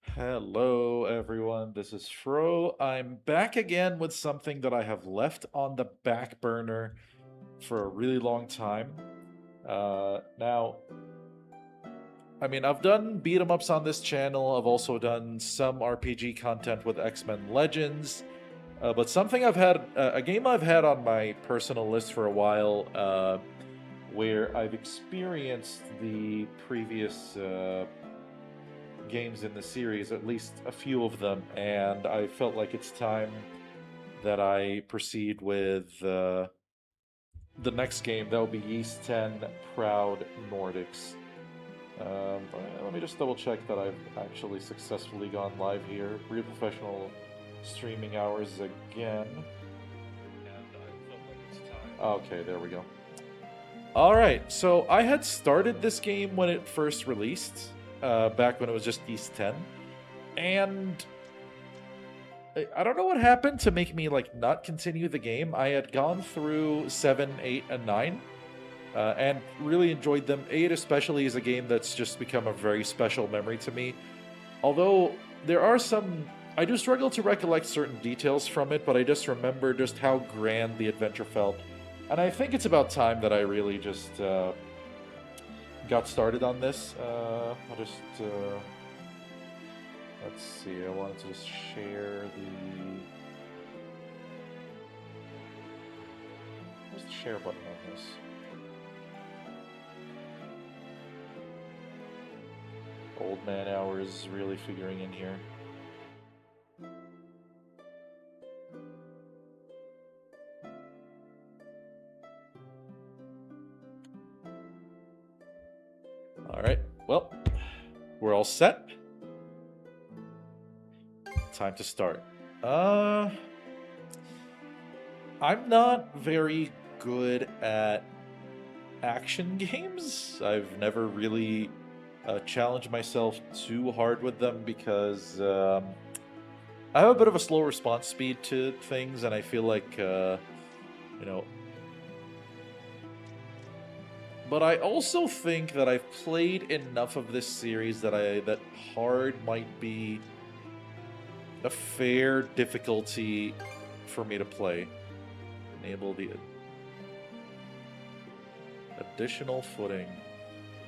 Hello, everyone. This is Fro. I'm back again with something that I have left on the back burner for a really long time. Now, I've done beat 'em ups on this channel. I've also done some RPG content with X-Men Legends. But something a game I've had on my personal list for a while, where I've experienced the previous games in the series, at least a few of them, and I felt like it's time that I proceed with the next game. That will be Yeast 10 Proud Nordics. Let me just double check that I've actually successfully gone live here. Real professional streaming hours again. And I felt like it's time. Okay, there we go. Alright, so I had started this game when it first released, back when it was just Yeast 10. And I don't know what happened to make me not continue the game. I had gone through 7, 8, and 9, and really enjoyed them. 8 especially is a game that's just become a very special memory to me. Although there are some, I do struggle to recollect certain details from it, but I just remember just how grand the adventure felt. And I think it's about time that I really just got started on this. I'll just let's see, I wanted to just share where's the share button on this? Old man hours really figuring in here. Alright, well, we're all set. Time to start. I'm not very good at action games. I've never really challenged myself too hard with them because I have a bit of a slow response speed to things, and I feel like, But I also think that I've played enough of this series that hard might be a fair difficulty for me to play. Enable the additional footing.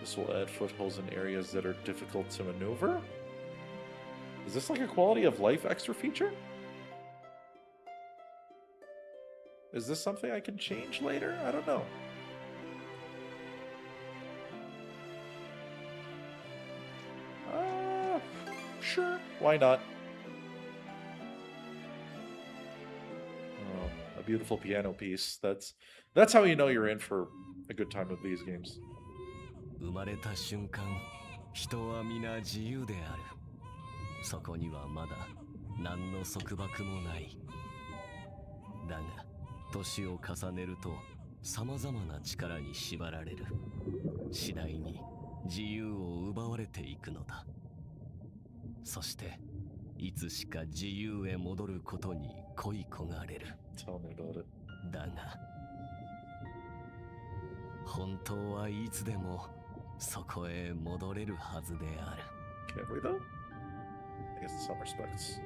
This will add footholds in areas that are difficult to maneuver. Is this like a quality of life extra feature? Is this something I can change later? I don't know. Sure, why not? Oh, a beautiful piano piece. That's how you know you're in for a good time with these games. 生まれた瞬間、人は皆自由である。そこにはまだ何の束縛もない。だが、年を重ねると様々な力に縛られる。次第に自由を奪われていくのだ。そして、いつしか自由へ戻ることに恋焦がれる。Tell me about it. だが、本当はいつでもそこへ戻れるはずである。Can we though? I guess in some respects.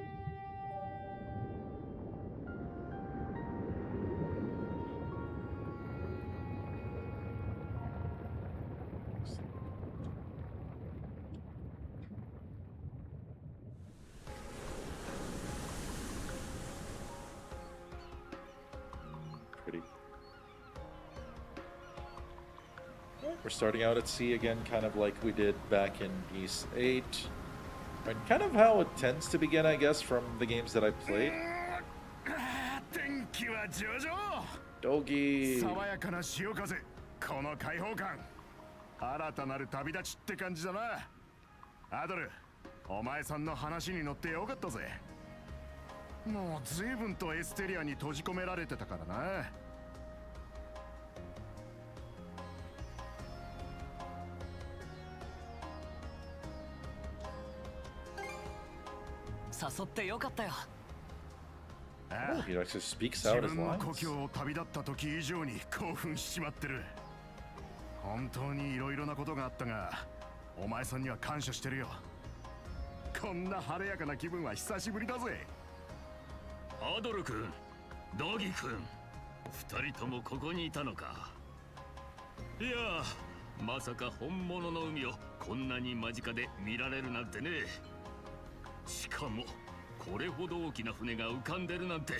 Pretty. We're starting out at sea again, kind of like we did back in Yeast 8. And kind of how it tends to begin, I guess, from the games that I played. Dogi! 爽やかな潮風、この開放感、新たなる旅立ちって感じだな。アドル、お前さんの話に乗ってよかったぜ。もう随分とエステリアに閉じ込められてたからな。誘ってよかったよ。Oh, he actually speaks out his 自分の lines. 故郷を旅立った時以上に興奮しちまってる。本当にいろいろなことがあったが、お前さんには感謝してるよ。こんな晴れやかな気分は久しぶりだぜ。アドル君、ドギ君、二人ともここにいたのか。いやまさか本物の海をこんなに間近で見られるなんてね。しかもこれほど大きな船が浮かんでるなんて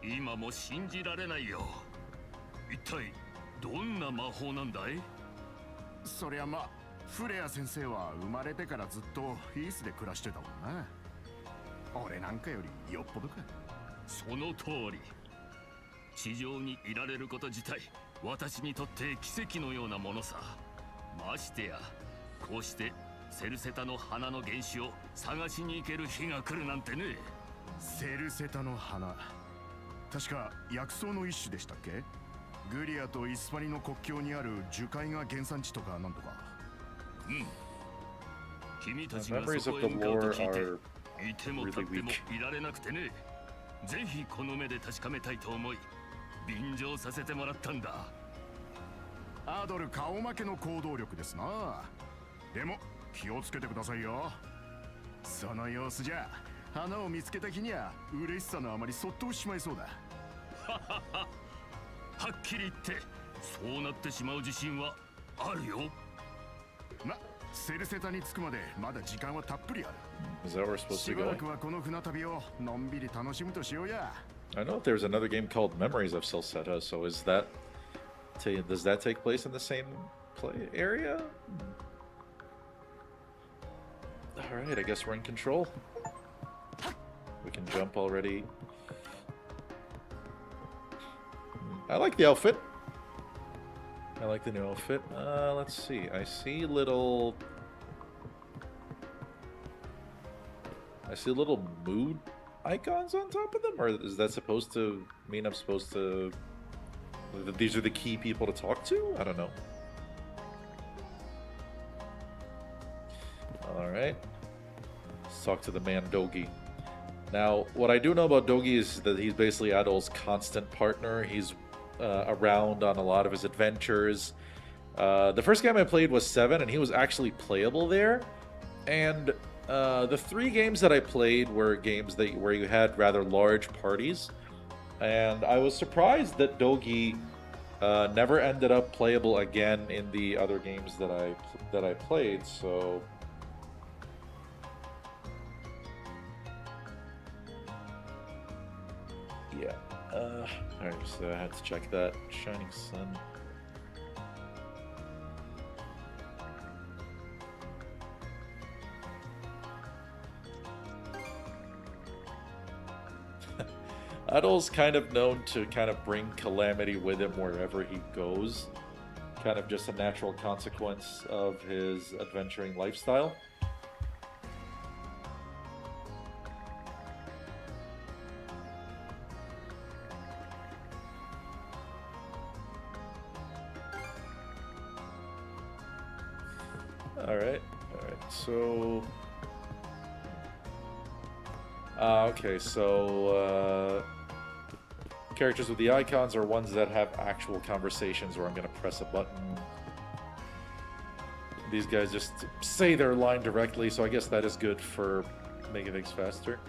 今も信じられないよ。一体どんな魔法なんだい？そりゃまあフレア先生は生まれてからずっとヒースで暮らしてたもんな。俺なんかよりよっぽどか。その通り。地上にいられること自体私にとって奇跡のようなものさ。ましてやこうしてセルセタの花の原種を探しに行ける日が来るなんてね。セルセタの花、確か薬草の一種でしたっけ？グリアとイスパニの国境にある樹海が原産地とかなんとか。うん。君たち The が memories そ of こ the へ向かう lore と聞いて are いても really 立っても weak. いられなくてね。ぜひこの目で確かめたいと思い便乗させてもらったんだ。アドル顔負けの行動力ですな。でも気をつけてくださいよ。その様子じゃ花を見つけた日には嬉しさのあまりそっとしまいそうだ。はっきり言ってそうなってしまう自信はあるよ。ま、セルセタに着くまでまだ時間はたっぷりある。 Is that where we're supposed し to be ばら going? くはこの船旅をのんびり楽しむとしようや。 I know there's another game called Memories of Celceta, so is that does that take place in the same play area? All right, I guess we're in control. We can jump already. I like the outfit. I like the new outfit. Let's see. I see little mood icons on top of them, or is that supposed to mean I'm supposed to... These are the key people to talk to? I don't know. Alright. Let's talk to the man Dogi. Now, what I do know about Dogi is that he's basically Adol's constant partner. He's around on a lot of his adventures. The first game I played was 7, and he was actually playable there. And the 3 games that I played were games where you had rather large parties. And I was surprised that Dogi never ended up playable again in the other games that I played. So yeah. Alright, so I had to check that. Shining Sun. Adol's kind of known to kind of bring calamity with him wherever he goes. Kind of just a natural consequence of his adventuring lifestyle. Alright, so... okay, so... characters with the icons are ones that have actual conversations where I'm going to press a button. These guys just say their line directly, so I guess that is good for making things faster.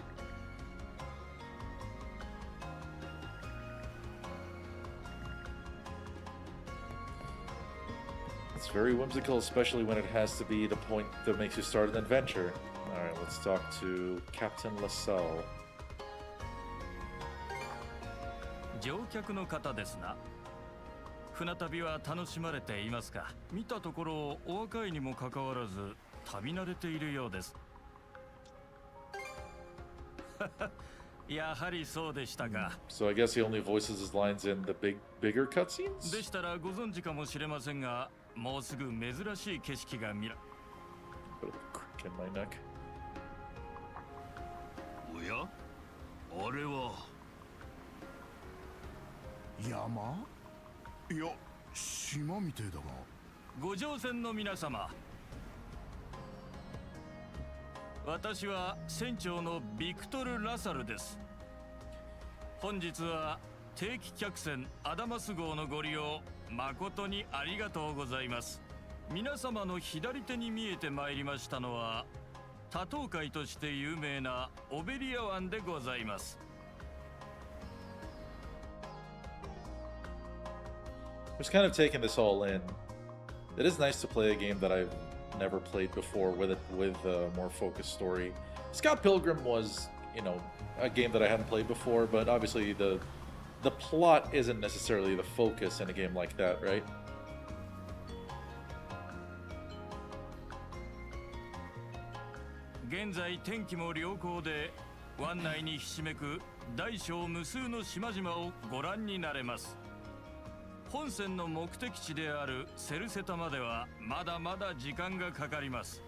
It's very whimsical, especially when it has to be the point that makes you start an adventure. Alright, let's talk to Captain LaSalle. 乗客の方ですな。船旅は楽しまれていますか。見たところお若いにもかかわらず旅慣れているようです。やはりそうでしたか。So I guess he only voices his lines in the bigger cutscenes? でしたらご存知かもしれませんが、もうすぐ珍しい景色が見ら。Put a crick in my neck. おやあれは山？いや、島みてえだが。ご乗船の皆様。私は船長のビクトル・ラサルです。本日は定期客船アダマス号のご利用誠にありがとうございます。皆様の左手に見えてまいりましたのは多島海として有名なオベリア湾でございます。Was kind of taking this all in. It is nice to play a game that I've never played before with a more focused story. Scott Pilgrim was, you know, a game that I hadn't played before, but obviously the plot isn't necessarily the focus in a game like that, right? Currently, 天気も良好で、湾内にひしめく大小無数の島々をご覧になれます。本線の目的地であるセルセタまではまだまだ時間がかかります。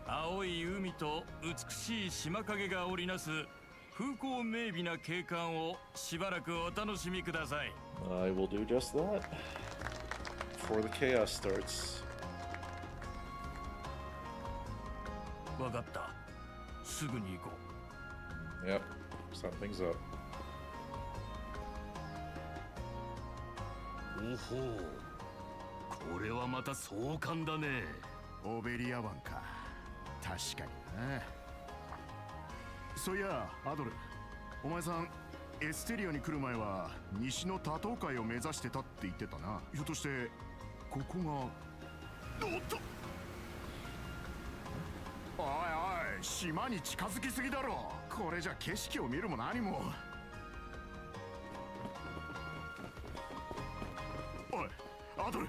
青い海と美しい島影が織りなす風光明媚な景観をしばらくお楽しみください。I will do just that before the chaos starts. わかった。すぐに行こう。Yep, something's up. おほう、これはまた壮観だね。オベリア湾か。確かにな。そういやアドル、お前さんエステリアに来る前は西の多島海を目指してたって言ってたな。ひょっとしてここが。おっと、おいおい、島に近づきすぎだろ。これじゃ景色を見るも何も。おいアドル。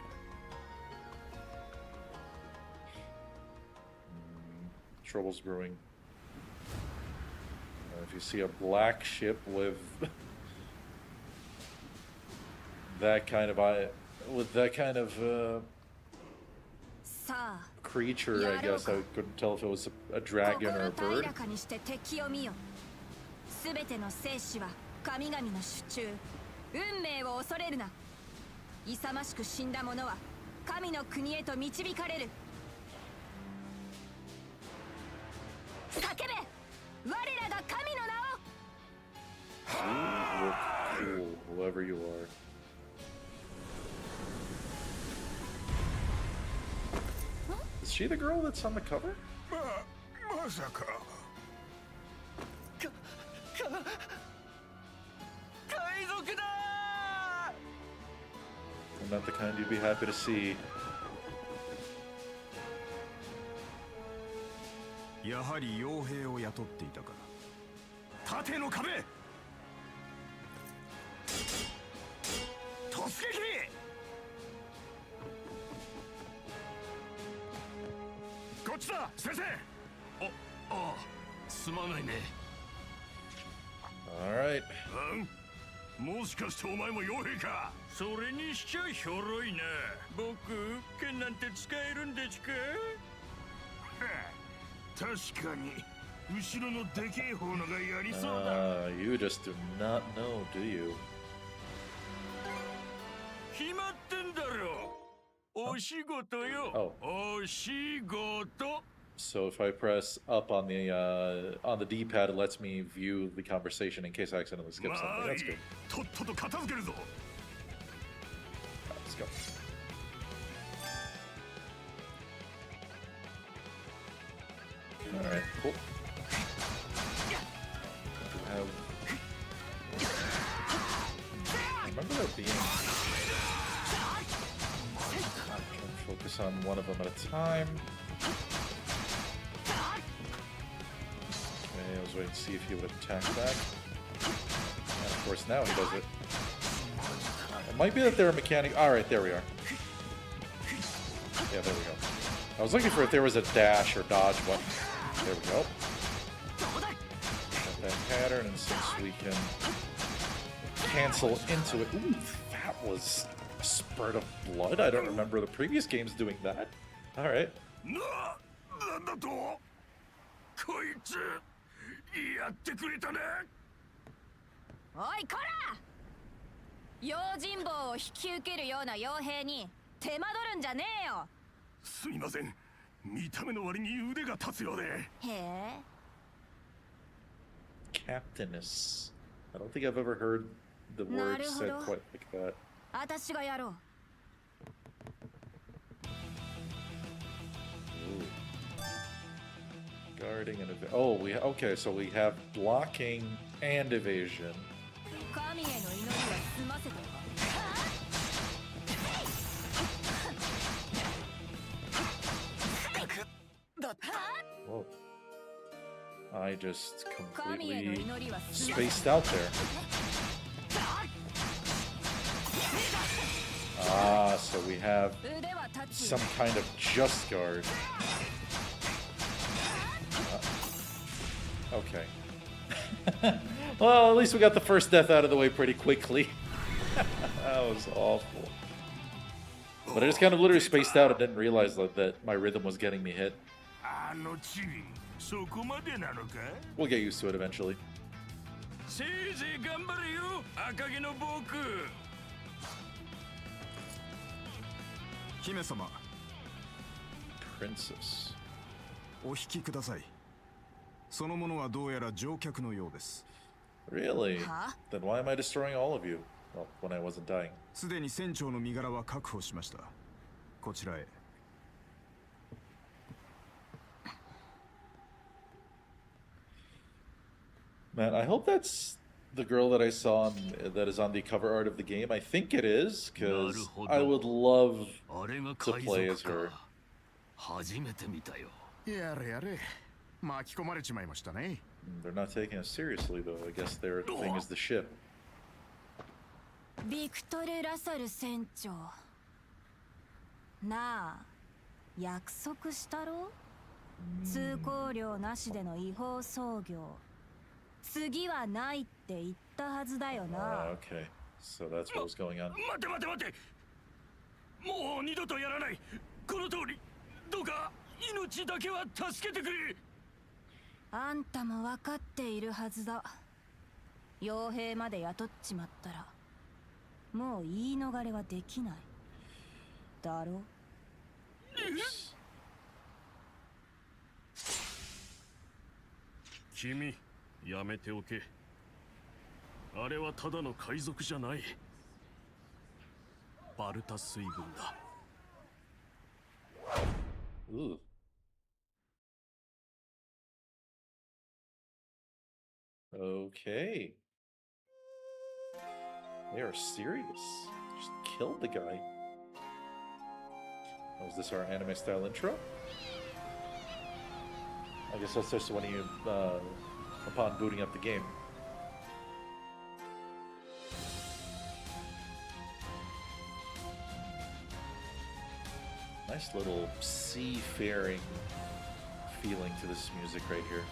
Trouble's brewing. If you see a black ship with that kind of creature, I guess I couldn't tell if it was a dragon or a bird. すべての生死は神々の手中。運命を恐れるな。勇ましく死んだ者は神の国へと導かれる。叫べ、我らが神の名を。You look cool, whoever you are. Is she the girl that's on the cover? まさか。海賊だ。I'm not the kind you'd be happy to see. やはり傭兵を雇っていたか。縦の壁。突撃。こっちだ、先生。あ、すまないね。All right. もしかしてお前も傭兵か。それにしちゃひょろいな。僕剣なんて使えるんですか。確かに後ろのでけえ方のがやりそうだ。You just do not know, do you? 決まってんだろ。お仕事よ。お仕事。So if I press up on the D-pad, it lets me view the conversation in case I accidentally skip something. That's good. とっとと片付けるぞ。Let's go. All right, cool. I remember there being. Focus on one of them at a time. Okay, I was waiting to see if he would attack back. And of course, now he does it. It might be that they're a mechanic. All right, there we are. Yeah, there we go. I was looking for if there was a dash or dodge button. There we go. Got that pattern, and since we can cancel into it. Ooh, that was a spurt of blood. I don't remember the previous games doing that. All right. なんだと。こいつやってくれたね。おいこら、用心棒を引き受けるような傭兵に手間取るんじゃねえよ。すみません、見た目の割に腕が立つようで。へえ。Captainess. I don't think I've ever heard the word said quite like that. 私がやろう。Ooh. Guarding and oh, okay, so we have blocking and evasion. 神への祈りは済ませたか。 Whoa. I just completely spaced out there. Ah, so we have some kind of just guard. Okay. Well, at least we got the first death out of the way pretty quickly. That was awful. But I just kind of literally spaced out and didn't realize that my rhythm was getting me hit. We'll get used to it eventually. Princess. お引きください。そのものはどうやら乗客のようです。 Really? Then why am I destroying all of you? Well, when I wasn't dying. すでに船長の身柄は確保しました。こちらへ。 Man, I hope that's the girl that I saw that is on the cover art of the game. I think it is, because I would love to play as her. 初めて見たよ。やれやれ。巻き込まれちまいましたね。 They're not taking us seriously, though. I guess their thing is the ship. ビクトル・ラサル船長。なあ、約束したろ？通行料なしでの違法操業。次はないって言ったはずだよな。Okay, so that's what was going on. 待て待て待て。もう二度とやらない。この通り。どうか命だけは助けてくれ。あんたも分かっているはずだ。傭兵まで雇っちまったらもう言い逃れはできない。だろ？君、やめておけ。あれはただの海賊じゃない。バルタ水軍だ。Ooh. Okay. They are serious. Just killed the guy. Oh, is this our anime style intro? I guess that's just when you, upon booting up the game. Nice little seafaring feeling to this music right here.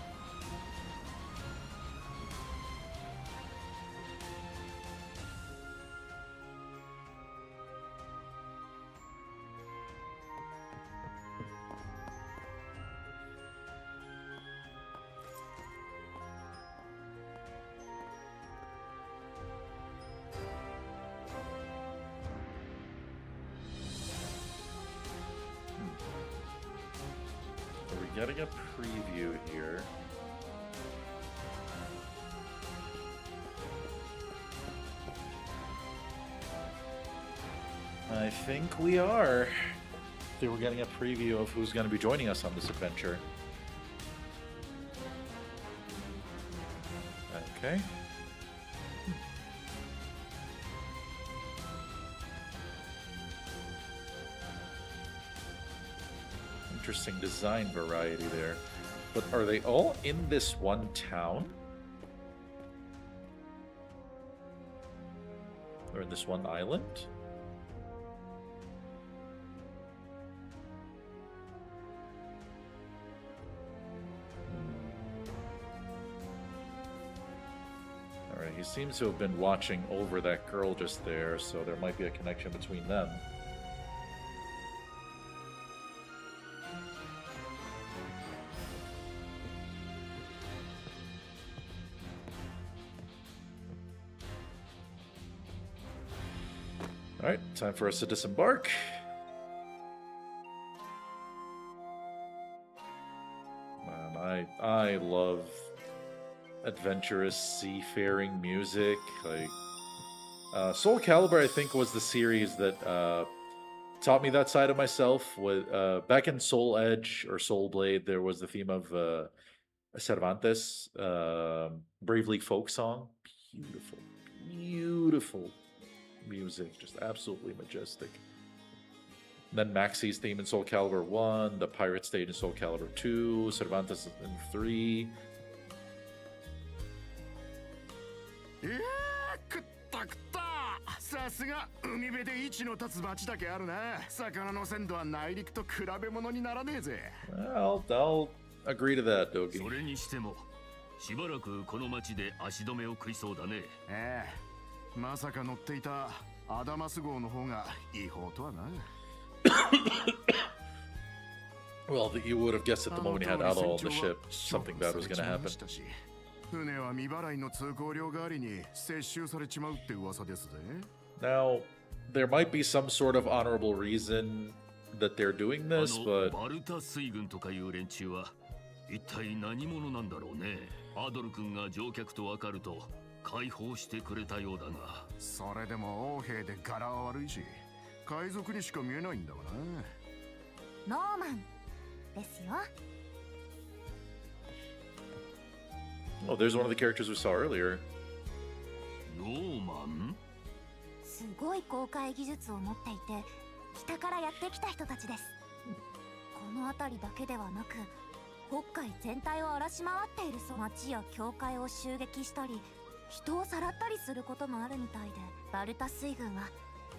We're getting a preview here. I think we are. I think we're getting a preview of who's going to be joining us on this adventure. Okay. Interesting design variety there. But are they all in this one town? Or in this one island? Alright, he seems to have been watching over that girl just there, so there might be a connection between them. Alright, time for us to disembark. Man, I love adventurous seafaring music. Like Soul Calibur, I think, was the series that taught me that side of myself. With back in Soul Edge or Soul Blade, there was the theme of Cervantes Bravely Folk song. Beautiful, beautiful music, just absolutely majestic. And then Maxi's theme in Soul Calibur 1, the Pirate stage in Soul Calibur 2, Cervantes in 3. いやー、食った食った。さすが海辺で位置の立つ町だけあるな。魚の鮮度は内陸と比べ物にならねえぜ。I'll agree to that, Dogi. それにしてもしばらくこの町で足止めを食いそうだね。ええ、まさか乗っていたアダマス号の方が違法とはな。Well, you would have guessed at the moment you had Adol on the ship, something bad was going to happen. 船は未払いの通行料代わりに接収されちまうって噂ですぜ。Now, there might be some sort of honorable reason that they're doing this, but バルタ水軍とかいう連中は一体何者なんだろうね。アドル君が乗客と分かると解放してくれたようだが。それでも王兵で柄は悪いし、海賊にしか見えないんだわな。ノーマンですよ。oh, there's one of the characters we saw earlier. ノーマン？すごい航海技術を持っていて、北からやってきた人たちです。この辺りだけではなく、北海全体を荒らし回っているそう。町や教会を襲撃したり、人をさらったりすることもあるみたいで、バルタ水軍は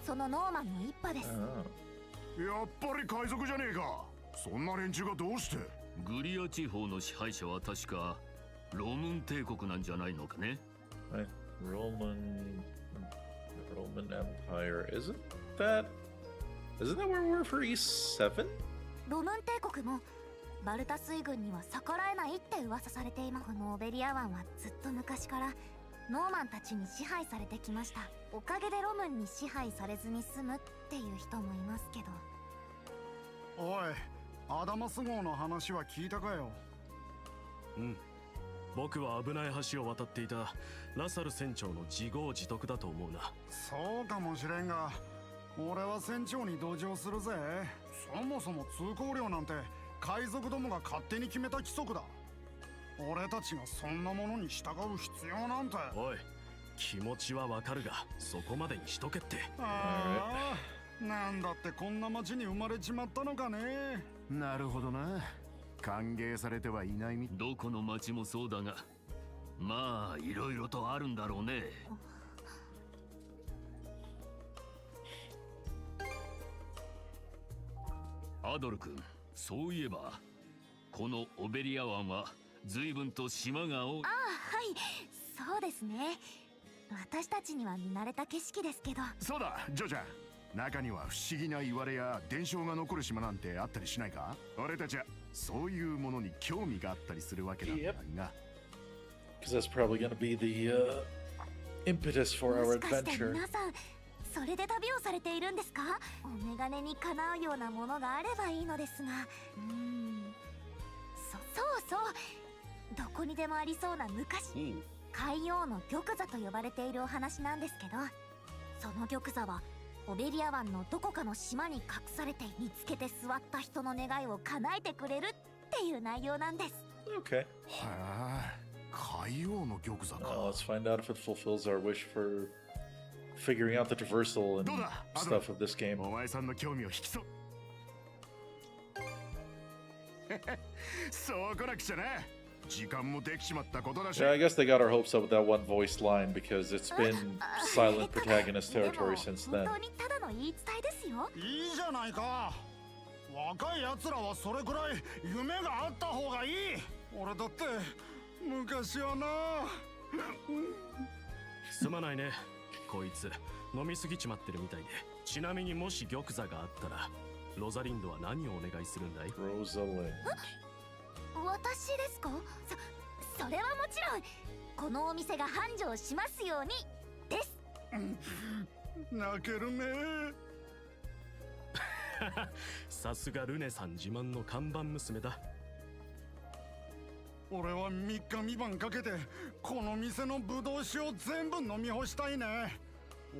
そのノーマンの一派です。やっぱり海賊じゃねえか。そんな連中がどうして。グリア地方の支配者は確かロムン帝国なんじゃないのかね。Right. Roman Empire. Isn't that where we're for E7? ロムン帝国もバルタ水軍には逆らえないって噂されています。このオベリア湾はずっと昔からノーマンたちに支配されてきました。おかげでロムンに支配されずに済むっていう人もいますけど。おい、アダマス号の話は聞いたかよ。うん、僕は危ない橋を渡っていたラサル船長の自業自得だと思うな。そうかもしれんが、俺は船長に同情するぜ。そもそも通行料なんて海賊どもが勝手に決めた規則だ。俺たちがそんなものに従う必要なんて。おい、気持ちはわかるがそこまでにしとけって。ああ、なんだってこんな町に生まれちまったのかね。なるほどな。歓迎されてはいないみ。どこの町もそうだが、まあいろいろとあるんだろうね。アドル君、そういえばこのオベリア湾は随分と島が多い。ああ、はい、そうですね。私たちには見慣れた景色ですけど。そうだ、ジョちゃん。中には不思議な言われや伝承が残る島なんてあったりしないか。俺たちはそういうものに興味があったりするわけなんだが。Because that's probably going to be the impetus for our もしかして adventure. 皆さんそれで旅をされているんですか。お眼鏡にかなうようなものがあればいいのですが。そうどこにでもありそうな昔、海王の玉座と呼ばれているお話なんですけど、その玉座はオベリア湾のどこかの島に隠されて見つけて座った人の願いを叶えてくれるっていう内容なんです。 Okay. へえ、海王の玉座か。Let's find out if it fulfills our wish for figuring out the traversal and どうだ、stuff of this game. お前さんの興味を引きそう。そうこなくちゃな。時間もできちまったことだし。 Yeah, I guess they got our hopes up with that one voiced line because it's been silent protagonist territory since 本 then. 当にただの言い伝えですよ。いいじゃないか。若い奴らはそれくらい夢があった方がいい。俺だって昔はな。すまないね、こいつ飲みすぎちまってるみたいで。ちなみにもし玉座があったらロザリンドは何をお願いするんだい。 Rosalind. 私ですか。それはもちろんこのお店が繁盛しますようにです。泣けるね。さすがルネさん自慢の看板娘だ。俺は3日3晩かけてこの店のブドウ酒を全部飲み干したいね。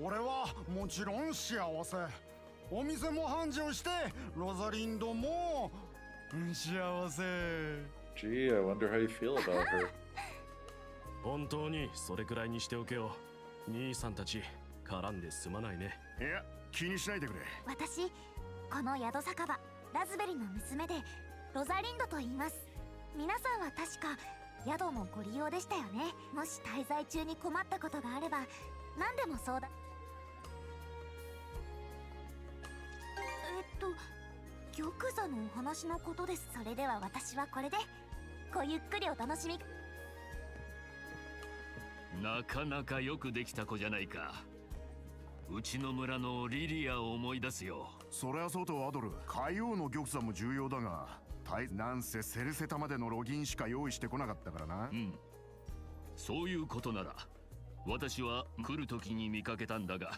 俺はもちろん幸せ。お店も繁盛してロザリンドも幸せ。Gee, I wonder how you feel about her. 本当にそれくらいにしておけよ。兄さんたち絡んですまないね。いや、気にしないでくれ。私この宿酒場ラズベリの娘でロザリンドと言います。皆さんは確か宿もご利用でしたよね。もし滞在中に困ったことがあれば何でも相談。玉座のお話のことです。それでは私はこれでごゆっくりお楽しみ。なかなかよくできた子じゃないか。うちの村のリリアを思い出すよ。そりゃそうとアドル、海王の玉座も重要だが、なんせセルセタまでのロギンしか用意してこなかったからな。うん、そういうことなら私は来る時に見かけたんだが、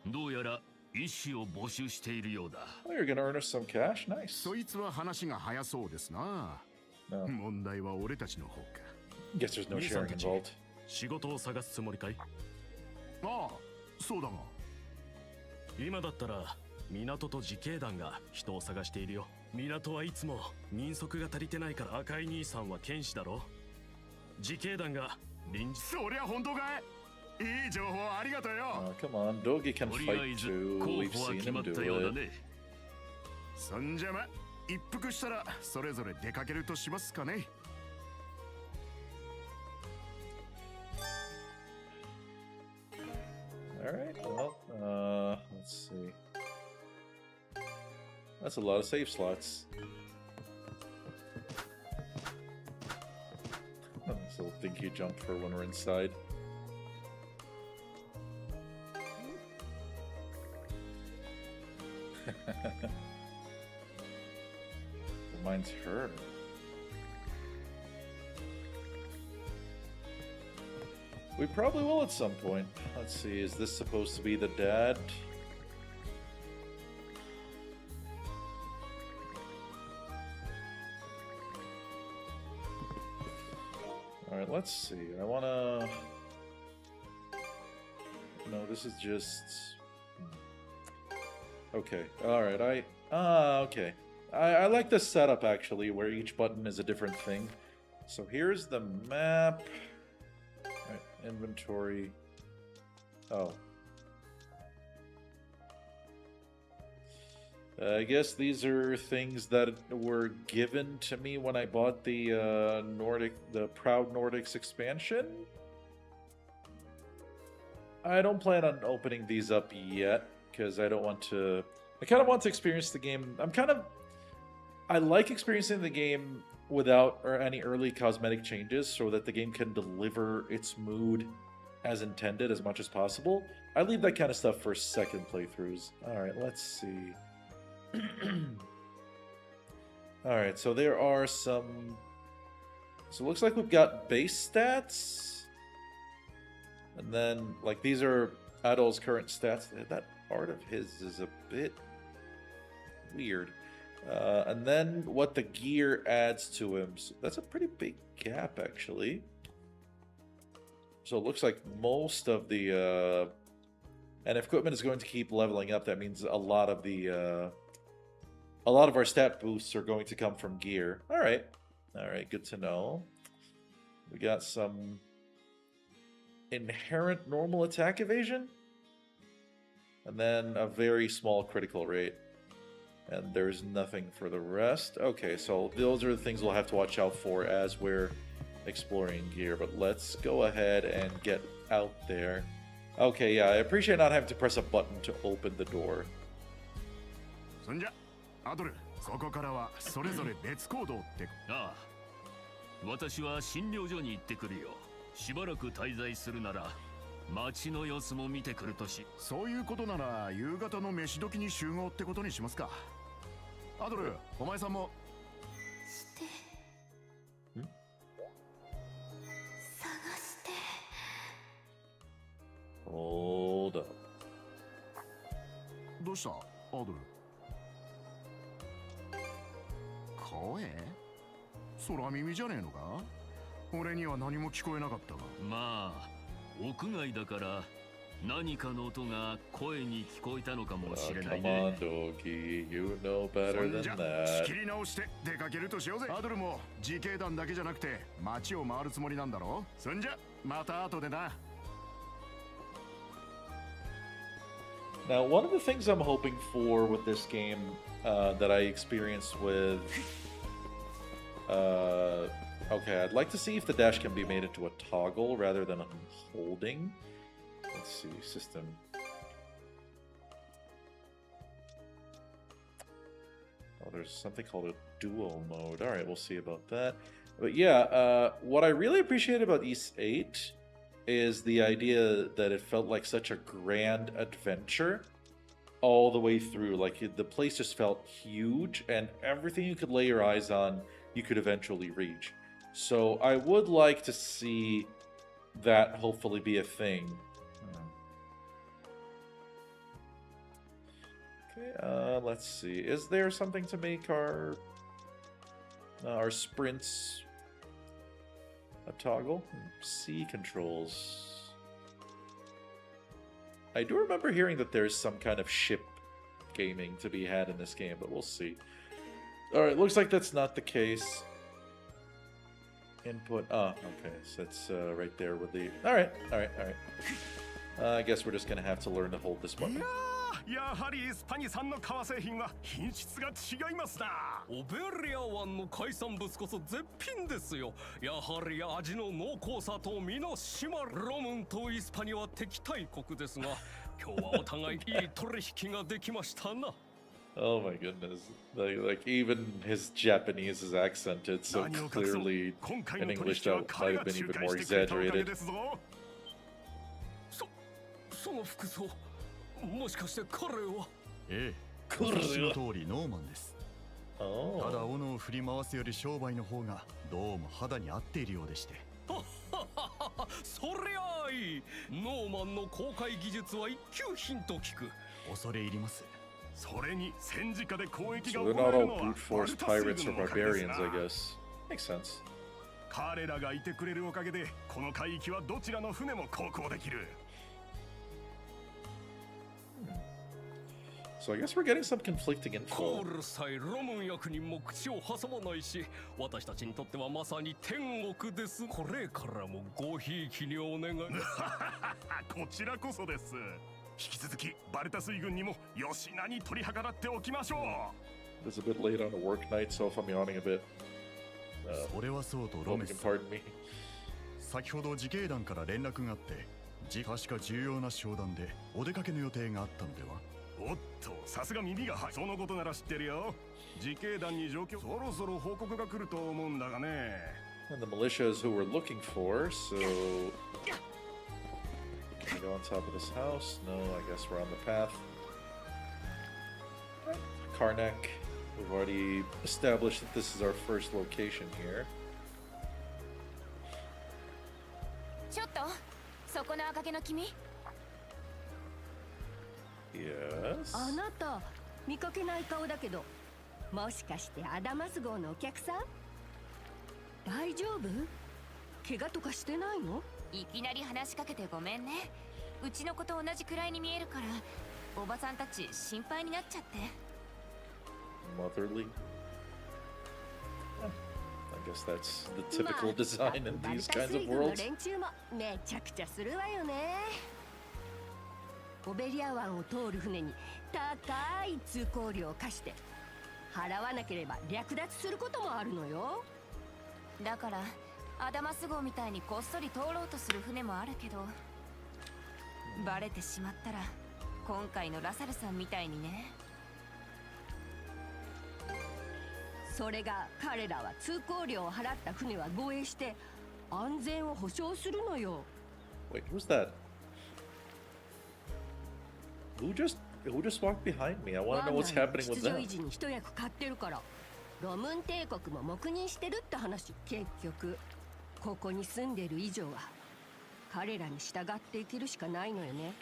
どうやら医師を募集しているようだ。Oh, you're gonna earn us some cash? Nice. そいつは話が早そうですな。No. 問題は俺たちの方か。 Guess there's no 兄さん sharing たち involved. 仕事を探すつもりかい？ああ、そうだが。今だったら港と自警団が人を探しているよ。港はいつも人足が足りてないから赤い兄さんは剣士だろ。自警団が臨時。そりゃ本当かい？いい情報ありがとうよ。Come on, Dogi can とりあ fight えず too. 候 We've 補は seen 決ま him ったよう do だ it. ね。そんじゃま、一服したらそれぞれ出かけるとしますかね。Alright, well, let's see. That's a lot of save slots. This little thinky jump for when we're inside. Mine's her. We probably will at some point. Let's see, is this supposed to be the dad? Alright, let's see. I wanna... No, this is just... Okay, alright, okay. I like this setup, actually, where each button is a different thing. So here's the map. Right, inventory. Oh. I guess these are things that were given to me when I bought the the Proud Nordics expansion. I don't plan on opening these up yet because I don't want to. I kind of want to experience the game. I like experiencing the game without any early cosmetic changes so that the game can deliver its mood as intended as much as possible. I leave that kind of stuff for second playthroughs. Alright, let's see. Alright, so there are some... So it looks like we've got base stats. And then, like, these are Adol's current stats. That art of his is a bit weird. And then what the gear adds to him. So that's a pretty big gap, actually. So it looks like most of the... and if equipment is going to keep leveling up, that means a lot of the... a lot of our stat boosts are going to come from gear. Alright. Alright, good to know. We got some... inherent normal attack evasion. And then a very small critical rate. And there's nothing for the rest. Okay, so those are the things we'll have to watch out for as we're exploring gear. But let's go ahead and get out there. Okay, yeah, I appreciate not having to press a button to open the door. そんじゃ、アドル、そこからはそれぞれ別行動って。ああ、私は診療所に行ってくるよ。しばらく滞在するなら街の様子も見てくるとし。そういうことなら夕方の飯時に集合ってことにしますか。アドル、お前さんも。して探して。 Hold up. どうしたアドル。声？空耳じゃねえのか？俺には何も聞こえなかったが。まあ屋外だから何かの音が声に聞こえたのかもしれない Come ね on, Doki. You know そ better ん than じゃ仕 that. 切り直して出かけるとしようぜ。アドルも自警団だけじゃなくて街を回るつもりなんだろ。そんじゃまた後でな。 Now, one of the things I'm hoping for with this game that I experienced with... okay, I'd like to see if the dash can be made into a toggle rather than a holding. Let's see, system. Oh, there's something called a dual mode. Alright, we'll see about that. But yeah, what I really appreciate about East 8 is the idea that it felt like such a grand adventure all the way through. Like, the place just felt huge, and everything you could lay your eyes on, you could eventually reach. So I would like to see that hopefully be a thing. Okay, let's see. Is there something to make our sprints a toggle? C controls. I do remember hearing that there's some kind of ship gaming to be had in this game, but we'll see. Alright, looks like that's not the case. Input. Oh, okay. So it's right there with the... Alright. I guess we're just gonna have to learn to hold this button. やはりスパニ産の革製品は品質が違いますな。オベリア湾の海産物こそ絶品ですよ。やはり味の濃厚さと身の締まる。ロムンとイスパニは敵対国ですが、今日はお互いいい取引ができましたな。Oh my goodness. Like even his Japanese is accented so clearly in English that might have been even more exaggerated. その服装、もしかして彼は。ええ、お察しの通りノーマンです。Oh. ただ斧を振り回すより商売の方がどうも肌に合っているようでして。そりゃあいい。ノーマンの公開技術は一級品と聞く。恐れ入ります。それに戦時下で攻撃 So が they're 行わ not れる all のは brute force バルタ pirates 水 or 軍のおかげですな。 barbarians, I guess. Makes sense. 彼らがいてくれるおかげでこの海域はどちらの船も航行できる。 So I guess we're getting some conflicting コ info. ールさえロムン役人も口を挟まないし、私たちにとってはまさに天国です。これからもごひいきにお願い。こちらこそです。引き続きバルタ水軍にもよしなに取り計らっておきましょう。 It's a bit late on a work night, so if I'm yawning a bit, それはそうとロ hope メ you ス can。pardon me. 先ほど自警団から連絡があって、確か重要な商談でお出かけの予定があったのでは。おっと、さすが耳が入る。そのことなら知ってるよ。自警団に状況、そろそろ報告が来ると思うんだがね。 And the militia is who we're looking for, so... Can we go on top of this house? No, I guess we're on the path. Karnak. We've already established that this is our first location here. ちょっとそこの赤毛の君。 Yes. あなた見かけない顔だけど、もしかしてアダマス号のお客さん？大丈夫？怪我とかしてないの？いきなり話しかけてごめんね。うちの子と同じくらいに見えるからおばさんたち心配になっちゃって。 Motherly. I guess that's the typical design in these kinds of バルタ水軍の worlds. 連中もめちゃくちゃするわよね。オベリア湾を通る船に高い通行料を課して払わなければ略奪することもあるのよ。だからアダマス号みたいにこっそり通ろうとする船もあるけど、バレてしまったら今回のラサルさんみたいにね。それが彼らは通行料を払った船は護衛して安全を保証するのよ。 Wait, who's that? Who just walked behind me? I want to know what's happening with 秩序 them. 維持に一役買ってるからロムン帝国も黙認してるって話。結局ここに住んでる以上は彼らに従っていけるしかないのよね。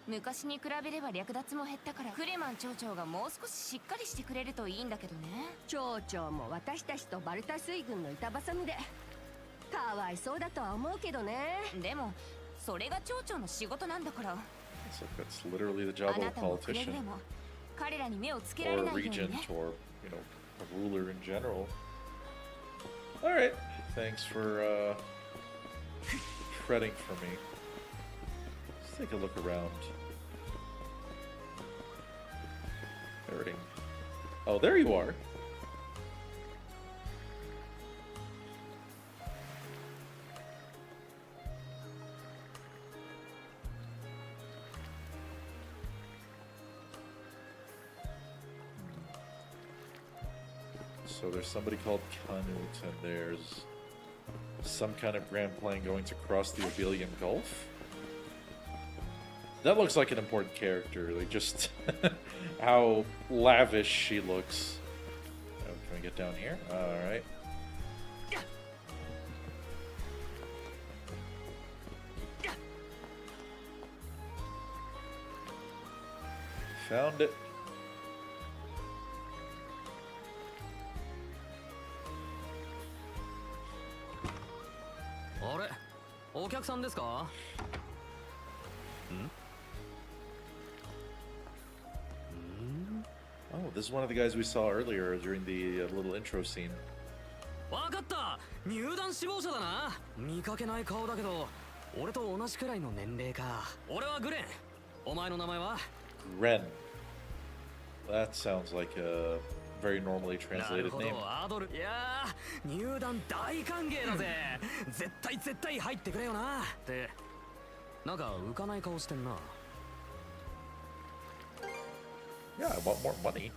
昔に比べれば略奪も減ったからクレマン町長がもう少ししっかりしてくれるといいんだけどね。町長も私たちとバルタ水軍の板挟みでかわいそうだとは思うけどね。でもそれが町長の仕事なんだから。 It's like that's literally the job あ of な a たもくれぐ politician れも彼らに目をつけられ or な a いように regent ね。 or, you know, a ruler in general. All right, thanks for fretting for me. Let's take a look around. Ferreting. Oh, there you are. So there's somebody called Canute, and there's some kind of grand plan going to cross the Abelian Gulf. That looks like an important character, like just how lavish she looks. Oh, can we get down here? Alright. Found it. あれ、お客さんですか？ Oh, this is one of the guys we saw earlier during the little intro scene. わかった。入団志望者だな。見かけない顔だけど、俺と同じくらいの年齢か。俺はグレン。お前の名前は？ Ren. That sounds like a very normally なる translated ほど、 name. アドル。いやー、入団大歓迎だぜ。絶対入ってくれよな。って、なんか浮かない顔してんな。 Yeah, I want more money.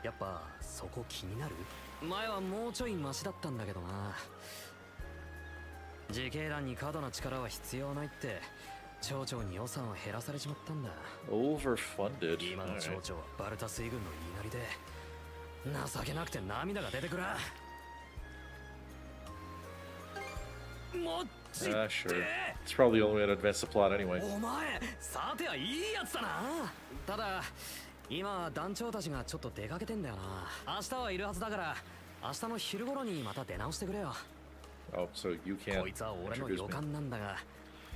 やっぱそこ気になる？前はもうちょいマシだったんだけどな。自警団に過度な力は必要ないって町長に予算を減らされちまったんだ。 Overfunded. 今の Alright. 町長はバルタ水軍の言いなりで情けなくて涙が出てくる。もっちって Sure. It's probably the only way to advance the plot anyway. お前さてはいいやつだな。ただ今団長たちがちょっと出かけてんだよな。明日はいるはずだから明日の昼頃にまた出直してくれよ。 Oh, so you can't こいつは俺の introduce 予 me. 感なんだが、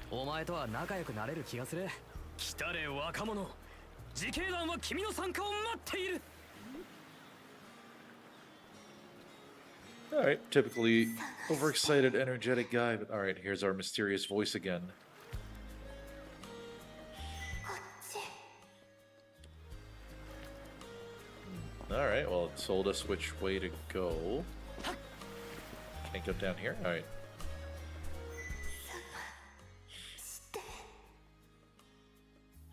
お前とは仲良くなれる気がする。来たれ若者、自警団は君の参加を待っている。 Alright, typically overexcited, energetic guy, but alright, here's our mysterious voice again. Alright, well, it told us which way to go. Can't go down here? Alright.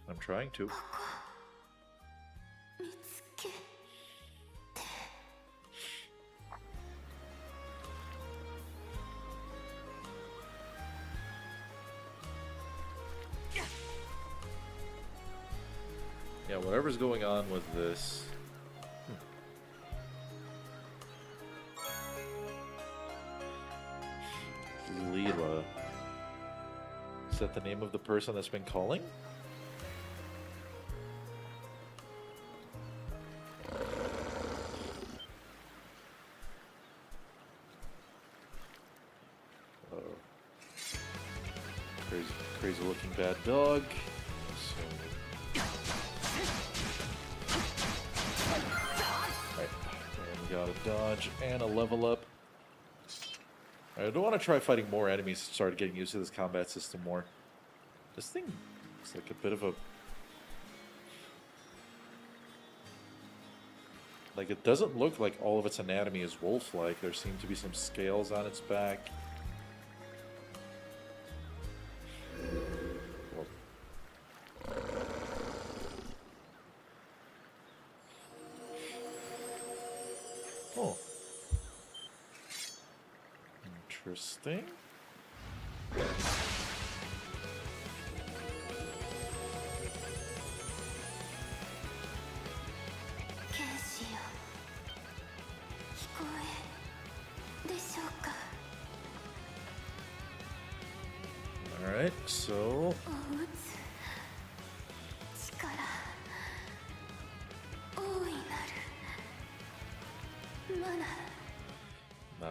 I'm trying to. Yeah, whatever's going on with this. Leela. Is that the name of the person that's been calling? Oh. Crazy looking bad dog. Alright, and we got a dodge and a level up. I don't want to try fighting more enemies to start getting used to this combat system more. This thing is like a bit of a... Like, it doesn't look like all of its anatomy is wolf-like. There seem to be some scales on its back. Oh. Interesting. Alright, so...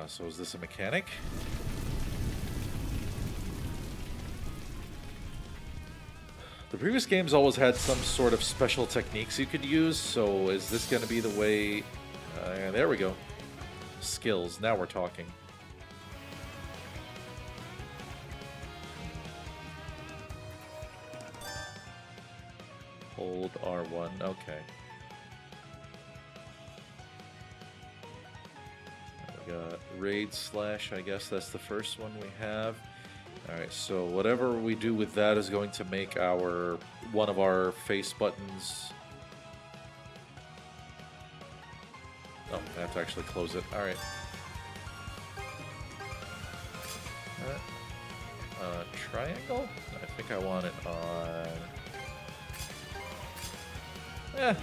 So is this a mechanic? The previous games always had some sort of special techniques you could use, so is this going to be the way... there we go. Skills, now we're talking. Hold R1, okay. We got raid slash, I guess that's the first one we have. Alright, so whatever we do with that is going to make our one of our face buttons. Oh, I have to actually close it. Alright. Triangle? I think I want it on...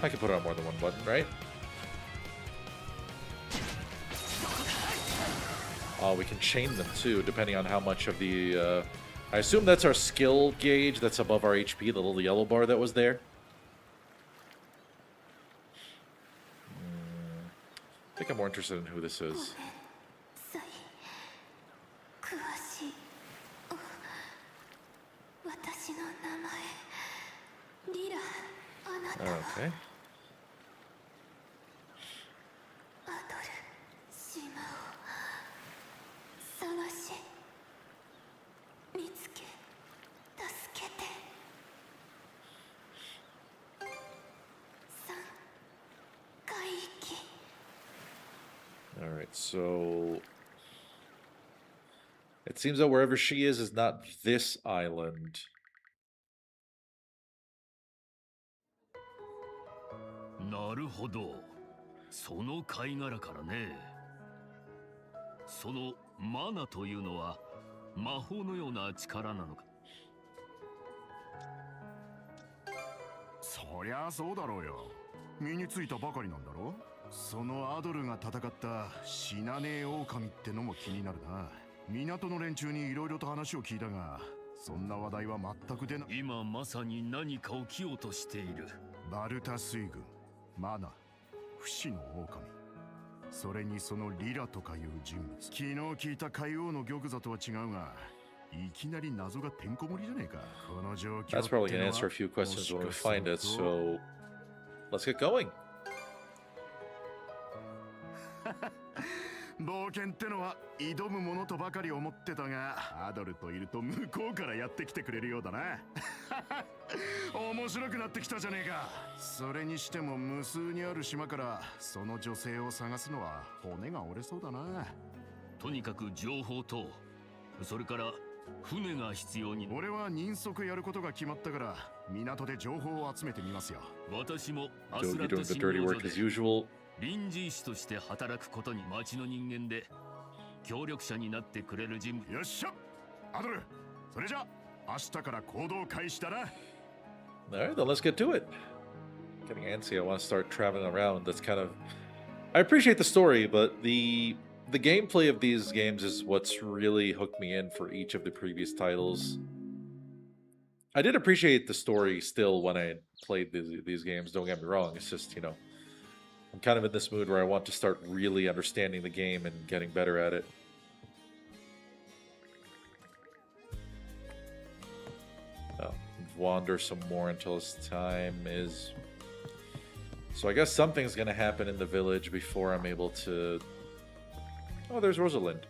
I can put it on more than one button, right? Oh, we can chain them too, depending on how much of the... I assume that's our skill gauge that's above our HP, the little yellow bar that was there. I think I'm more interested in who this is. Okay. Alright, so... It seems that wherever she is not this island. Naruhodo. その貝殻からね。そのマナというのは魔法のような力なのか。そりゃそうだろうよ。身についたばかりなんだろ。そのアドルが戦った死なねえ狼ってのも気になるな。港の連中にいろいろと話を聞いたが、そんな話題は全く出ない。今まさに何か起きようとしている。バルタ水軍、マナ、不死の狼。それにそのリラとかいう人物。昨日聞いた海王の玉座とは違うが、いきなり謎がてんこ盛りじゃねえか。この状況ってのは。That's probably gonna answer a few questions when we find it, so let's get going. 冒険ってのは挑むものとばかり思ってたが、アドルといると向こうからやってきてくれるようだな。面白くなってきたじゃねえか。それにしても無数にある島からその女性を探すのは骨が折れそうだな。とにかく情報と、それから船が必要に。俺は人足やることが決まったから港で情報を集めてみますよ。私もア Joe, ス you ラット doing the 診 dirty 療 work 所 as で usual. 臨時医師として働くことに町の人間で協力者になってくれる人物。よっしゃ、アドル。それじゃ明日から行動開始だな。Alright, then let's get to it. Getting antsy, I want to start traveling around. That's kind of... I appreciate the story, but the gameplay of these games is what's really hooked me in for each of the previous titles. I did appreciate the story still when I played these games, don't get me wrong. It's just, you know, I'm kind of in this mood where I want to start really understanding the game and getting better at it. Oh, wander some more until his time is... So I guess something's gonna happen in the village before I'm able to... Oh, there's Rosalind.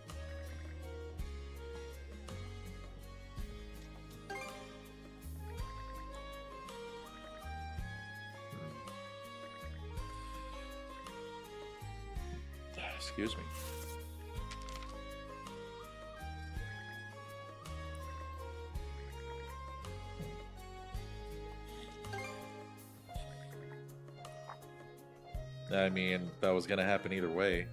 Excuse me. I mean, that was gonna happen either way.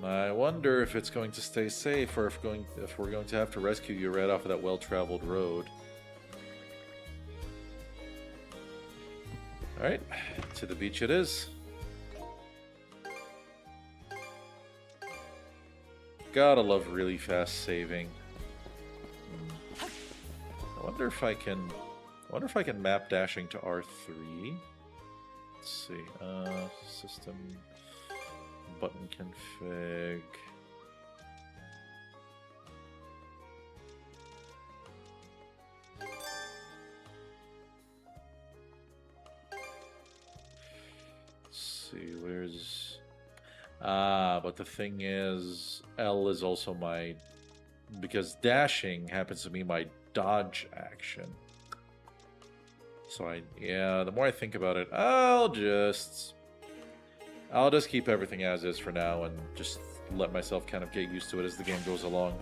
I wonder if it's going to stay safe, or if we're going to have to rescue you right off of that well-traveled road. Alright, to the beach it is. Gotta love really fast saving. I wonder if I can map dashing to R3. Let's see. System button config. Let's see, where's... but the thing is, L is also my... Because dashing happens to be my dodge action. So yeah, the more I think about it, I'll just keep everything as is for now and just let myself kind of get used to it as the game goes along.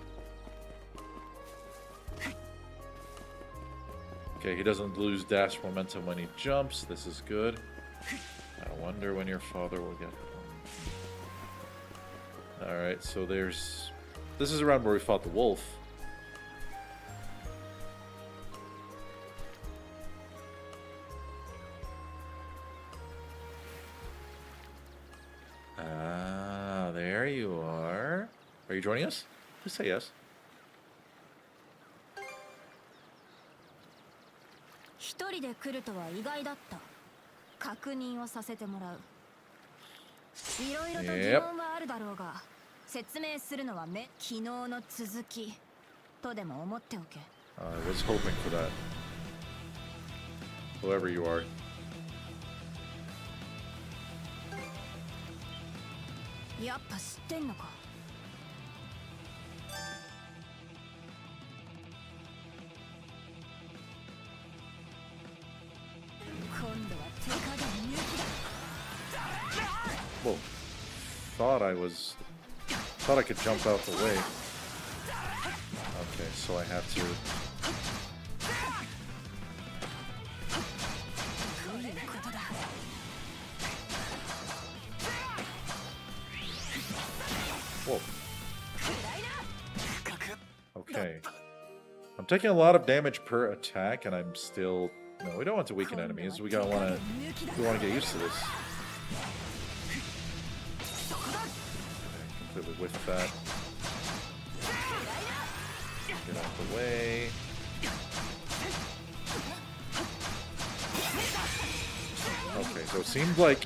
Okay, he doesn't lose dash momentum when he jumps. This is good. I wonder when your father will get home. Alright, so there's... This is around where we fought the wolf. Ah, there you are. Are you joining us? Just say yes. 一人で来るとは意外だった。確認をさせてもらう。いろいろと疑問はあるだろうが、説明するのは昨日の続きとでも思っておけ。I was hoping for that. Whoever you are. やっぱ知ってんのか。今度は手加減勇気だ。 Whoa. Thought I could jump out the way. Okay, so I have to... Whoa. Okay. I'm taking a lot of damage per attack, and I'm still... No, we don't want to weaken enemies. We want to get used to this. Okay, completely whiff that. Get out the way. Okay, so it seems like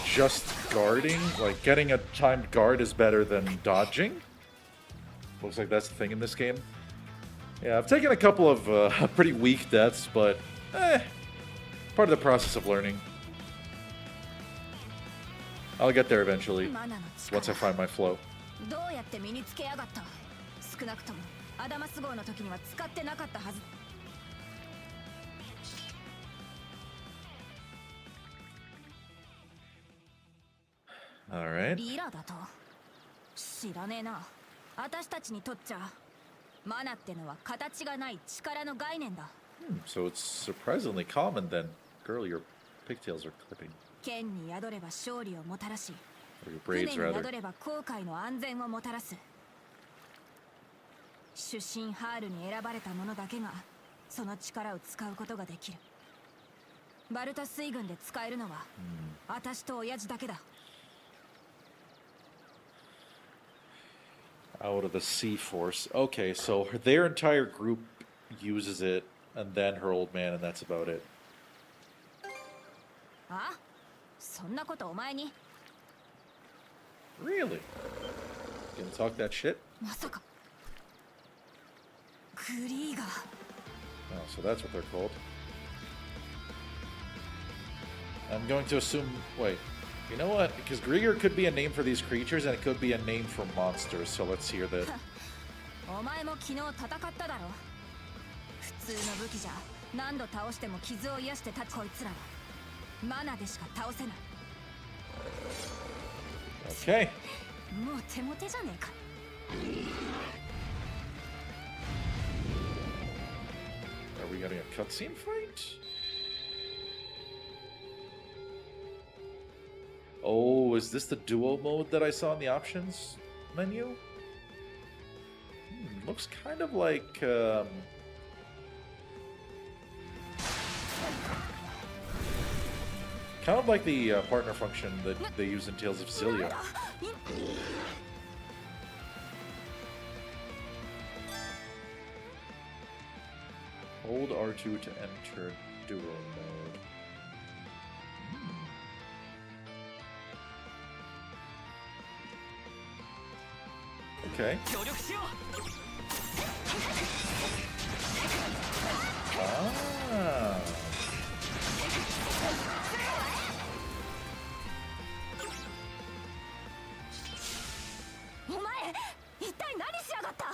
just guarding, like getting a timed guard is better than dodging. Looks like that's the thing in this game. Yeah, I've taken a couple of pretty weak deaths, but part of the process of learning. I'll get there eventually, once I find my flow. Alright. 知らねえな。私たちにとっちゃマナってのは形がない力の概念だ。So it's surprisingly common then. Girl, your pigtails are clipping. 剣に宿れば勝利をもたらし、 Or your 船 braids に rather. 宿れば航海の安全をもたらす。主神ハールに選ばれた者だけがその力を使うことができる。バルタ水軍で使えるのは私と親父だけだ。 Out of the Sea Force. Okay, so their entire group uses it, and then her old man, and that's about it. あ？そんなことお前に？ Really? Gonna talk that shit? まさか。グリーガー。 Oh, so that's what they're called. I'm going to assume... Wait. You know what? Because Grieger could be a name for these creatures, and it could be a name for monsters, so let's hear that. お前も昨日戦っただろ。普通の武器じゃ何度倒しても傷を癒して立つこいつらはマナでしか倒せない。 Okay. もう手モテじゃねえか。 Are we getting a cutscene fight? Oh, is this the duo mode that I saw in the options menu? Looks kind of like... kind of like the partner function that they use in Tales of Xillia. Hold R2 to enter duo mode. Okay. 協力しよう Ah. お前一体何しやがった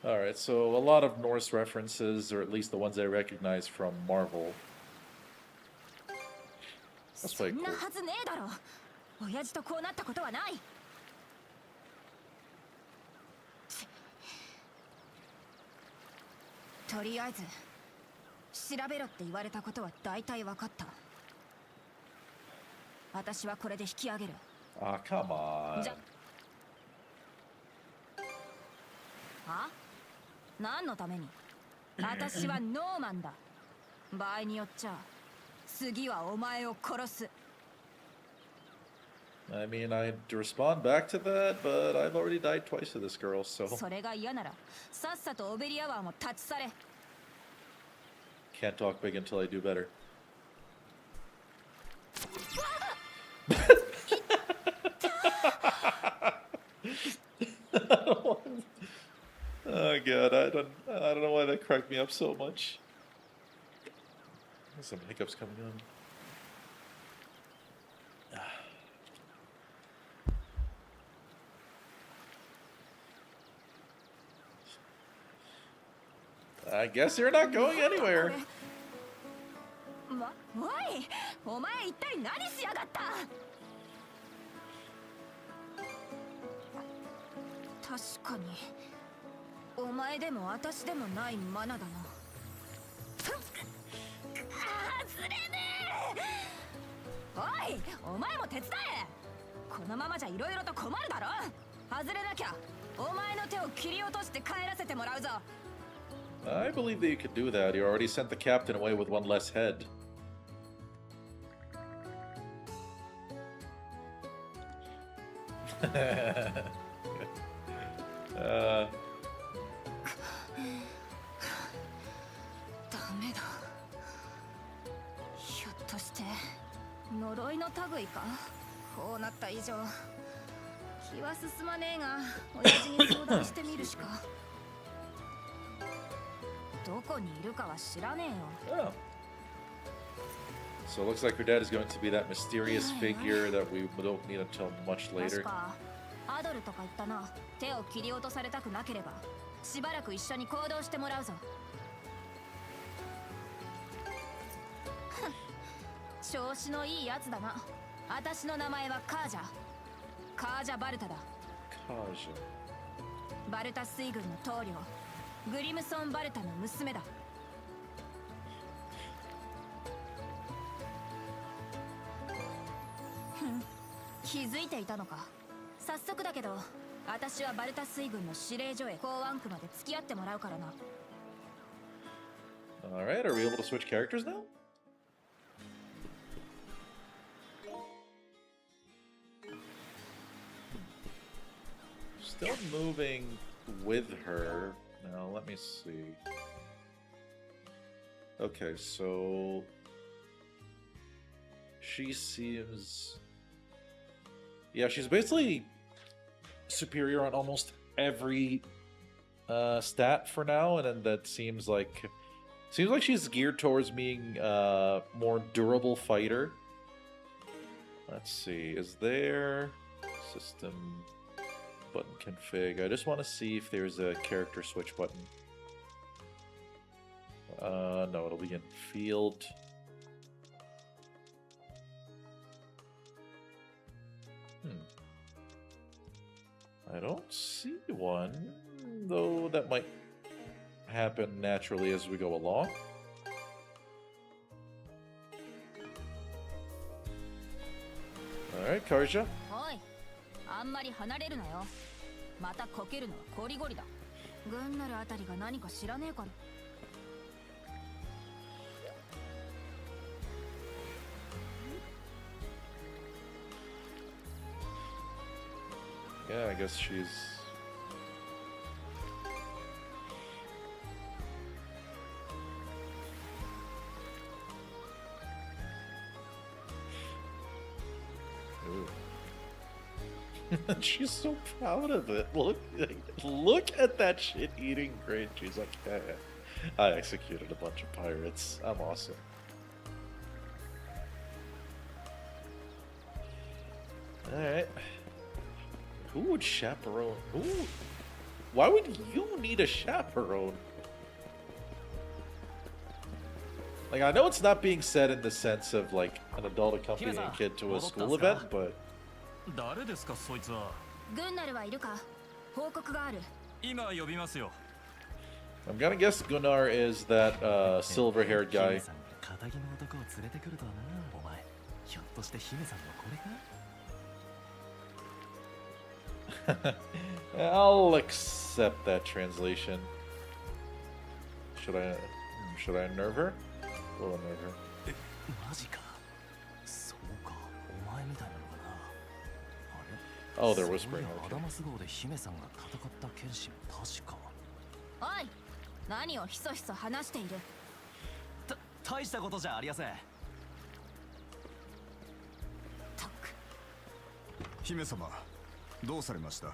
Alright, so a lot of Norse references, or at least the ones I recognize from Marvel. That's そ quite んな cool. はずねえだろ親父とこうなったことはないとりあえず調べろって言われたことは大体分かった私はこれで引き上げる Ah, come on. じゃあ何のために私はノーマンだ場合によっちゃ次はお前を殺す I mean, I'd respond back to that, but I've already died twice to this girl, so それが嫌ならさっさとオベリア湾を立ち去れ can't talk big until I do better. Oh god, I don't know why that cracked me up so much. There's some hiccups coming on. I guess you're not going anywhere. おいお前一体何しやがった確かにお前でも私でもないマナだな外れねえおいお前も手伝えこのままじゃいろいろと困るだろ外れなきゃお前の手を切り落として帰らせてもらうぞ I believe that you could do that. You already sent the captain away with one less head. uh, ダメだひょっとして呪いの類かこうなった以上気は進まねえが親父に相談してみるしかどこにいるかは知らねえよ oh. So it looks like her dad is going to be that mysterious figure that we don't meet until much 確 later. かアドルとか言ったな手を切り落とされたくなければしばらく一緒に行動してもらうぞ調子のいいやつだな私の名前はカージャバルタだ Kaja. バルタ水軍の棟梁グリムソン・バルタの娘だ気づいていたのか早速だけど私はバルタ水軍の司令所へ公安区まで付き合ってもらうからな Alright, are we able to switch characters now? Still moving with her. Now, let me see. Okay, so... She seems... Yeah, she's basically superior on almost every stat for now, and then that seems like she's geared towards being a more durable fighter. Let's see, is there system button config? I just want to see if there's a character switch button. No, it'll be in field. I don't see one, though that might happen naturally as we go along. Alright, Karja. おいあんまり離れるなよまたこけるのはコリゴリだ軍なるあたりが何か知らねえから Yeah, I guess she's... Ooh. She's so proud of it. Look at that shit-eating grin. She's like, yeah, I executed a bunch of pirates. I'm awesome. Alright. Who would chaperone? Why would you need a chaperone? Like, I know it's not being said in the sense of, like, an adult accompanying a kid to a school event, but... 誰ですかそいつは。グンナルはいるか？報告がある。今呼びますよ。I'm gonna guess Gunnar is that silver-haired guy. さんが肩着の男を連れてくるとはな。お前、ひょっとして姫さんのこれか？ I'll accept that translation. Should I nerve her? We'll nerve her. え、マジか。そうか、お前みたいなのかな。あれ Oh, they're whispering. アダマス号で姫さんが戦った剣士も確か。おい、何をひそひそ話している？大したことじゃありやせん。たく。姫様、どうされました？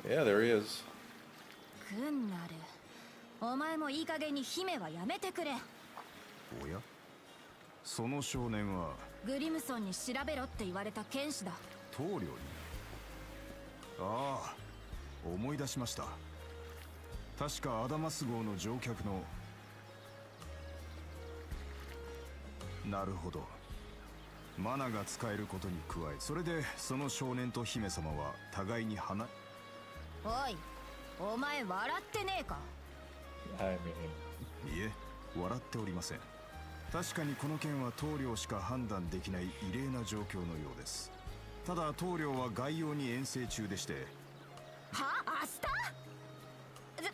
Yeah, there he is. グンナル、お前もいい加減に姫はやめてくれ。おや、その少年はグリムソンに調べろって言われた剣士だ。棟梁に。ああ、思い出しました。確かアダマス号の乗客の。なるほど。マナが使えることに加え、それでその少年と姫様は互いにおい、お前笑ってねえか？ I mean... いえ、笑っておりません。確かにこの件は棟梁しか判断できない異例な状況のようです。ただ棟梁は外洋に遠征中でして。は？明日？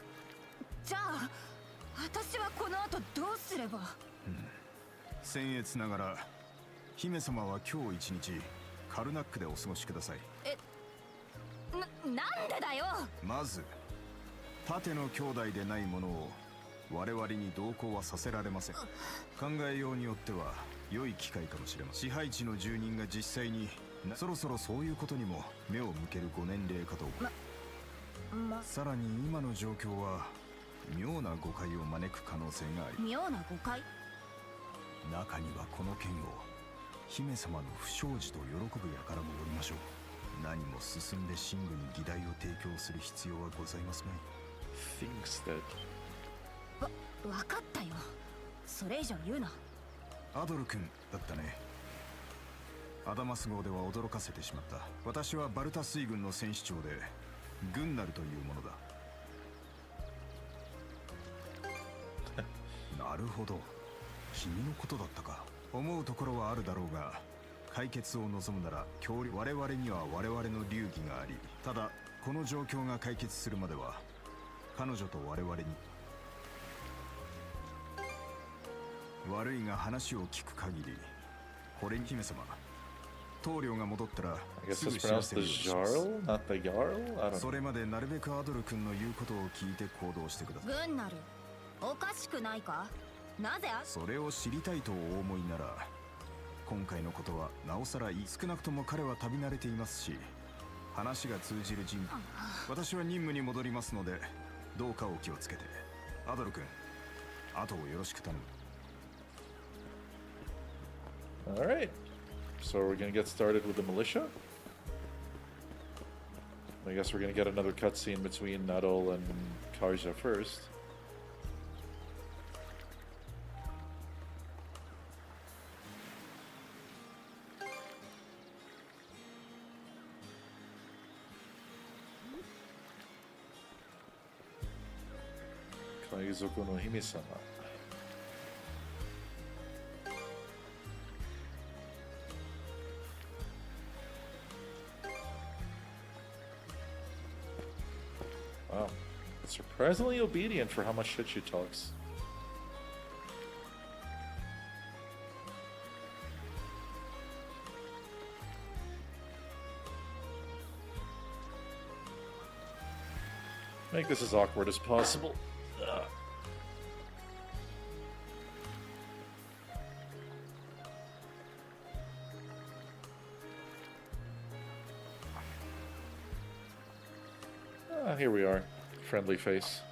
じゃあ私はこの後どうすれば？僭越ながら姫様は今日一日カルナックでお過ごしください。なんでだよ。まず盾の兄弟でないものを我々に同行はさせられません。考えようによっては良い機会かもしれません。支配地の住人が実際にそろそろそういうことにも目を向けるご年齢かと。さらに今の状況は妙な誤解を招く可能性があり。妙な誤解？中にはこの件を姫様の不祥事と喜ぶ輩もおりましょう。何も進んで寝具に議題を提供する必要はございますまい。 Thinks that... わかったよ。それ以上言うな。アドル君だったね。アダマス号では驚かせてしまった。私はバルタ水軍の戦士長でグンナルというものだ。なるほど、君のことだったか。思うところはあるだろうが、解決を望むなら我々には我々の流儀があり、ただこの状況が解決するまでは彼女と我々に。悪いが話を聞く限り、これに姫様、棟梁が戻ったら I guess すぐ it's 知ら pronounced せる the ようにします。 Jarl, not the Jarl? I don't そ know. れまでなるべくアドル君の言うことを聞いて行動してください。グンナル、おかしくないか？なぜ？それを知りたいとお思いなら、今回のことはなおさらいい。少なくとも彼は旅慣れていますし、話が通じる人物。私は任務に戻りますので、どうかお気をつけて。アドル君、後をよろしく頼む。Alright. So we're gonna get started with the militia? I guess we're gonna get another cutscene between Adol and Karja first. Kaizoku no Hime-sama. Wow. Surprisingly obedient for how much shit she talks. Make this as awkward as possible. Ugh. here we are. Friendly face.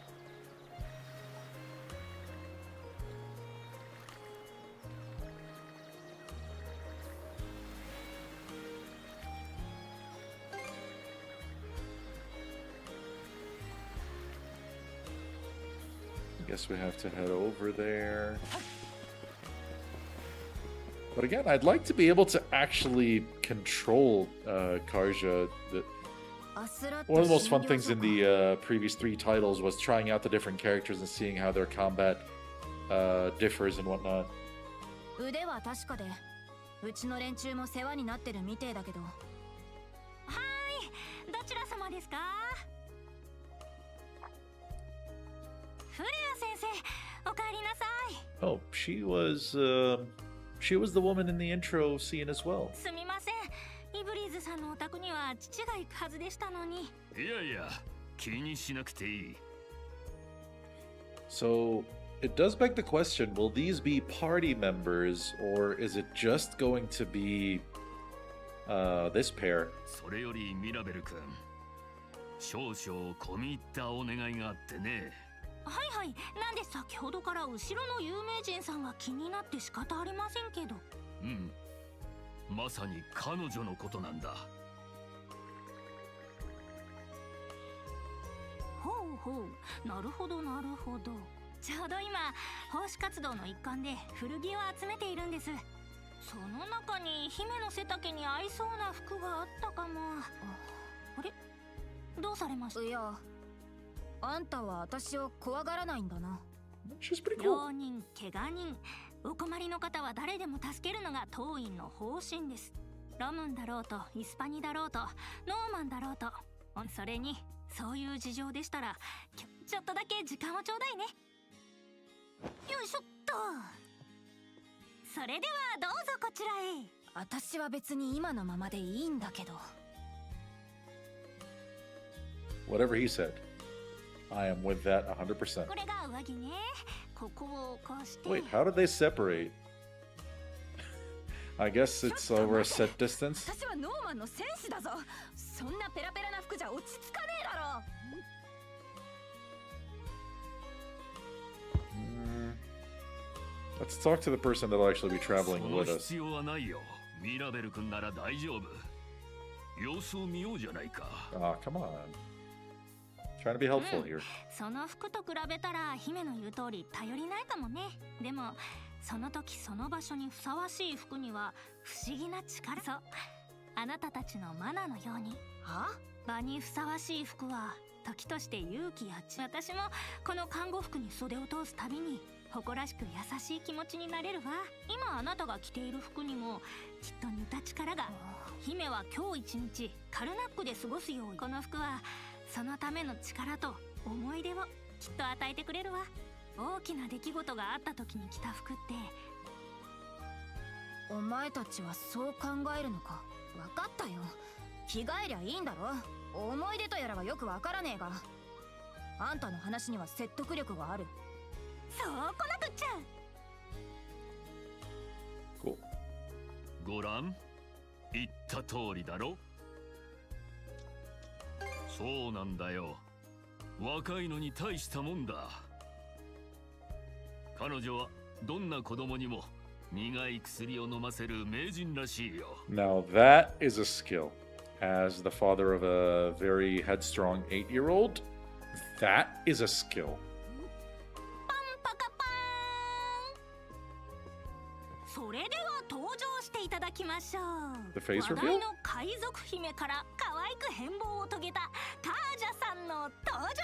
Guess we have to head over there. But again, I'd like to be able to actually control Karja. One of the most fun things in the previous 3 titles was trying out the different characters and seeing how their combat differs and whatnot. 腕は確かで、うちの連中も世話になってるみてえだけど。はい、どちら様ですか？フレア先生、お帰りなさい。Oh, she was the woman in the intro scene as well. すみません、イブリーズさんのお宅には父が行くはずでしたのに。いやいや、気にしなくていい。So, it does beg the question, will these be party members, or is it just going to be this pair? それよりミラベル君、少々込み入ったお願いがあってね。はいはい、なんで先ほどから後ろの有名人さんが気になって仕方ありませんけど。うん、まさに彼女のことなんだ。ほうほう、なるほどなるほど。ちょうど今奉仕活動の一環で古着を集めているんです。その中に姫の背丈に合いそうな服があったかも。あれ、どうされました？いや、あんたは私を怖がらないんだな。She's pretty cool. 病人、怪我人、お困りの方は誰でも助けるのが当院の方針です。ロムンだろうとイスパニだろうとノーマンだろうと、それにそういう事情でしたらちょっとだけ時間をちょうだいね。よいしょっと。それではどうぞこちらへ。私は別に今のままでいいんだけど。Whatever he said. I am with that 100%. これが上着ね。ここをこうして。Wait, how did they separate? I guess it's over a set distance. 私はノーマンの戦士だぞ。そんなペラペラな服じゃ落ち着かねえだろ。Let's talk to the person that'll actually be traveling その with us. 必要はないよ。ミラベル君なら大丈夫。様子を見ようじゃないか。Ah, come on. Trying to be helpful here. その服と比べたら姫の言う通り頼りないかもね。でもその時その場所にふさわしい服には不思議な力。そう、あなたたちのマナのように。は？場にふさわしい服は時として勇気や私もこの看護服に袖を通すたびに誇らしく優しい気持ちになれるわ。今あなたが着ている服にもきっと似た力が。姫は今日一日カルナックで過ごすように。この服はそのための力と思い出をきっと与えてくれるわ。大きな出来事があった時に着た服って。お前たちはそう考えるのか。分かったよ。着替えりゃいいんだろ。思い出とやらはよくわからねえが、あんたの話には説得力がある。そうこなくっちゃ。Cool. ご覧、言った通りだろ。そうなんだよ。若いのに大したもんだ。彼女はどんな子供にも苦い薬を飲ませる名人らしいよ。Now that is a skill. As the father of a very headstrong 8-year-old, that is a skill. パンパカパーン。それでは登場していただきましょう。 The face 話 reveal? 題の海賊姫から可愛く変貌を遂げたカージャさんの登場で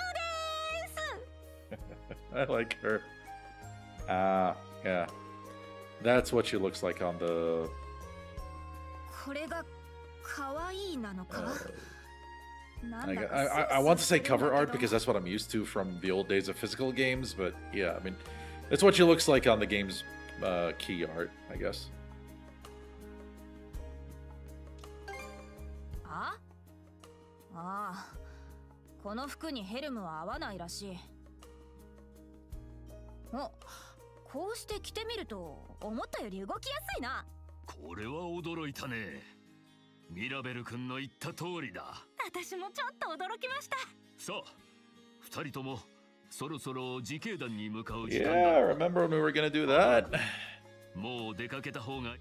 す。 I like her. Ah, yeah. That's what she looks like on the... これが可愛いなのか。 I want to say cover art because that's what I'm used to from the old days of physical games, but yeah, I mean, it's what she looks like on the game's key art, I guess. ああ、この服にヘルムは合わないらしい。お、こうして着てみると思ったより動きやすいな。これは驚いたね。ミラベル君の言った通りだ。私もちょっと驚きました。さあ、二人ともそろそろ自警団に向かう時間 Yeah, だ。 remember when we were gonna do that? もう出かけた方が。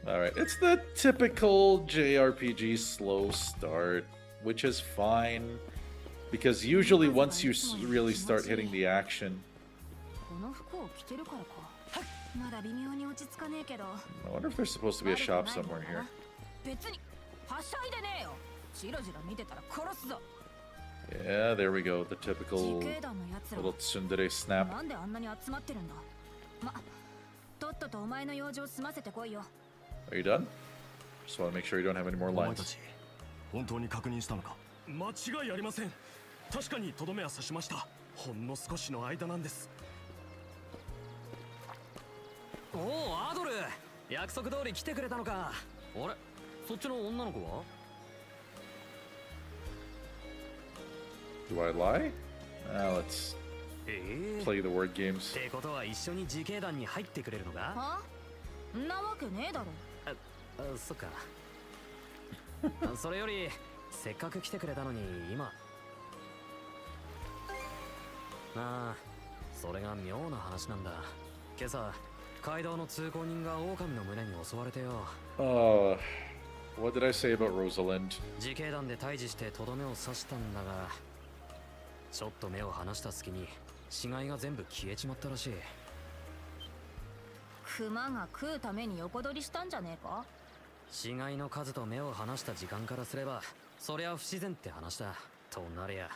Alright, it's the typical JRPG slow start, which is fine. Because usually once you really start hitting the action... この服を着てるからか。まだ微妙に落ち着かねえけど。 I wonder if there's supposed to be a shop somewhere here. 別にはしゃいでねえよ。じろじろ見てたら殺すぞ。 Yeah, there we go, the typical 自警団のやつら little tsundere snap. なんであんなに集まってるんだ。ま、とっととお前の用事を済ませてこいよ。 Are you done? Just want to make sure you don't have any more お前た lines. ち本当に確認したのか？間違いありません。確かにとどめは刺しました。ほんの少しの間なんです。おお、アドル、約束通り来てくれたのか。あれ、そっちの女の子は？ Do I lie? Let's play the word games. ってことは一緒に自警団に入ってくれるのか？は？んなわけねえだろ。そっか。それよりせっかく来てくれたのに今。ああ、それが妙な話なんだ。今朝街道の通行人が狼の胸に襲われてよ。What did I say about Rosalind? 自警団で退治してとどめを刺したんだが、ちょっと目を離した隙に死骸が全部消えちまったらしい。熊が食うために横取りしたんじゃねえか。死骸の数と目を離した時間からすればそりゃ不自然って話だ。となりゃ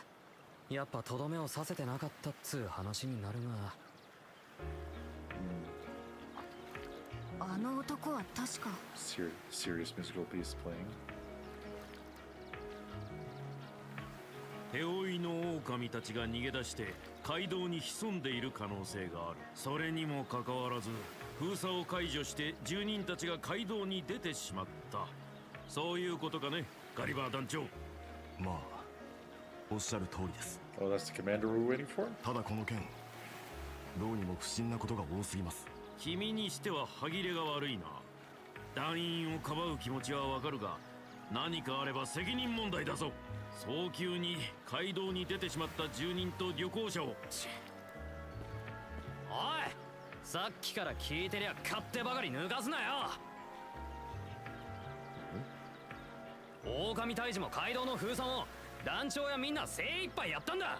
やっぱとどめを刺せてなかったっつう話になるが。あの男は確か Serious musical piece playing. 手負いの狼たちが逃げ出して街道に潜んでいる可能性がある。それにもかかわらず封鎖を解除して住人たちが街道に出てしまった。そういうことかね、ガリバー団長。まあ、おっしゃる通りです。 Oh, that's the commander we're waiting for? ただこの件、どうにも不審なことが多すぎます。君にしては歯切れが悪いな。団員をかばう気持ちはわかるが、何かあれば責任問題だぞ。早急に街道に出てしまった住人と旅行者を。おい、さっきから聞いてりゃ勝手ばかり抜かすなよ。狼退治も街道の封鎖も団長やみんな精一杯やったんだ。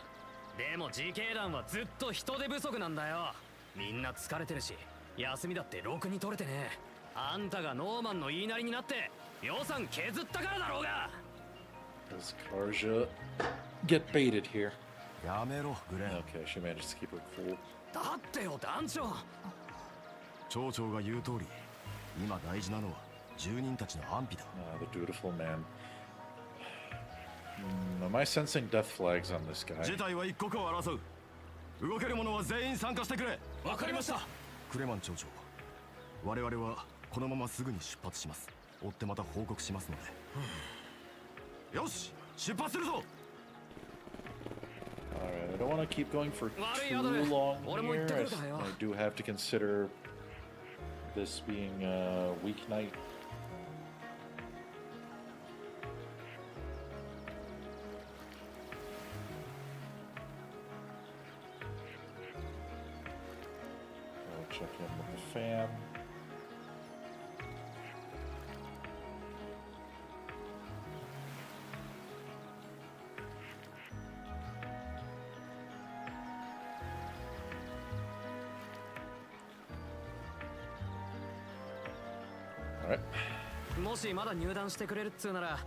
でも自警団はずっと人手不足なんだよ。みんな疲れてるし休みだってろくに取れてねえ。あんたがノーマンの言いなりになって予算削ったからだろうが。 Does Karja get baited here? やめろ、グレン。 Okay, she managed to keep her cool. だってよ団長。町長が言う通り、今大事なのは住人たちの安否だ。The dutiful man. Am I sensing death flags on this guy? 事態は一刻を争う。動ける者は全員参加してくれ。わかりました。クレマン町長、我々はこのまますぐに出発します。追ってまた報告しますので。よし、出発するぞ。 Alright, I don't want to keep going for Worry, too Adol. long俺も行ってく here. るからよ。 I do have to consider this being a weeknight. I'll check in with the fam. Alright. もしまだ入団してくれるっつうなら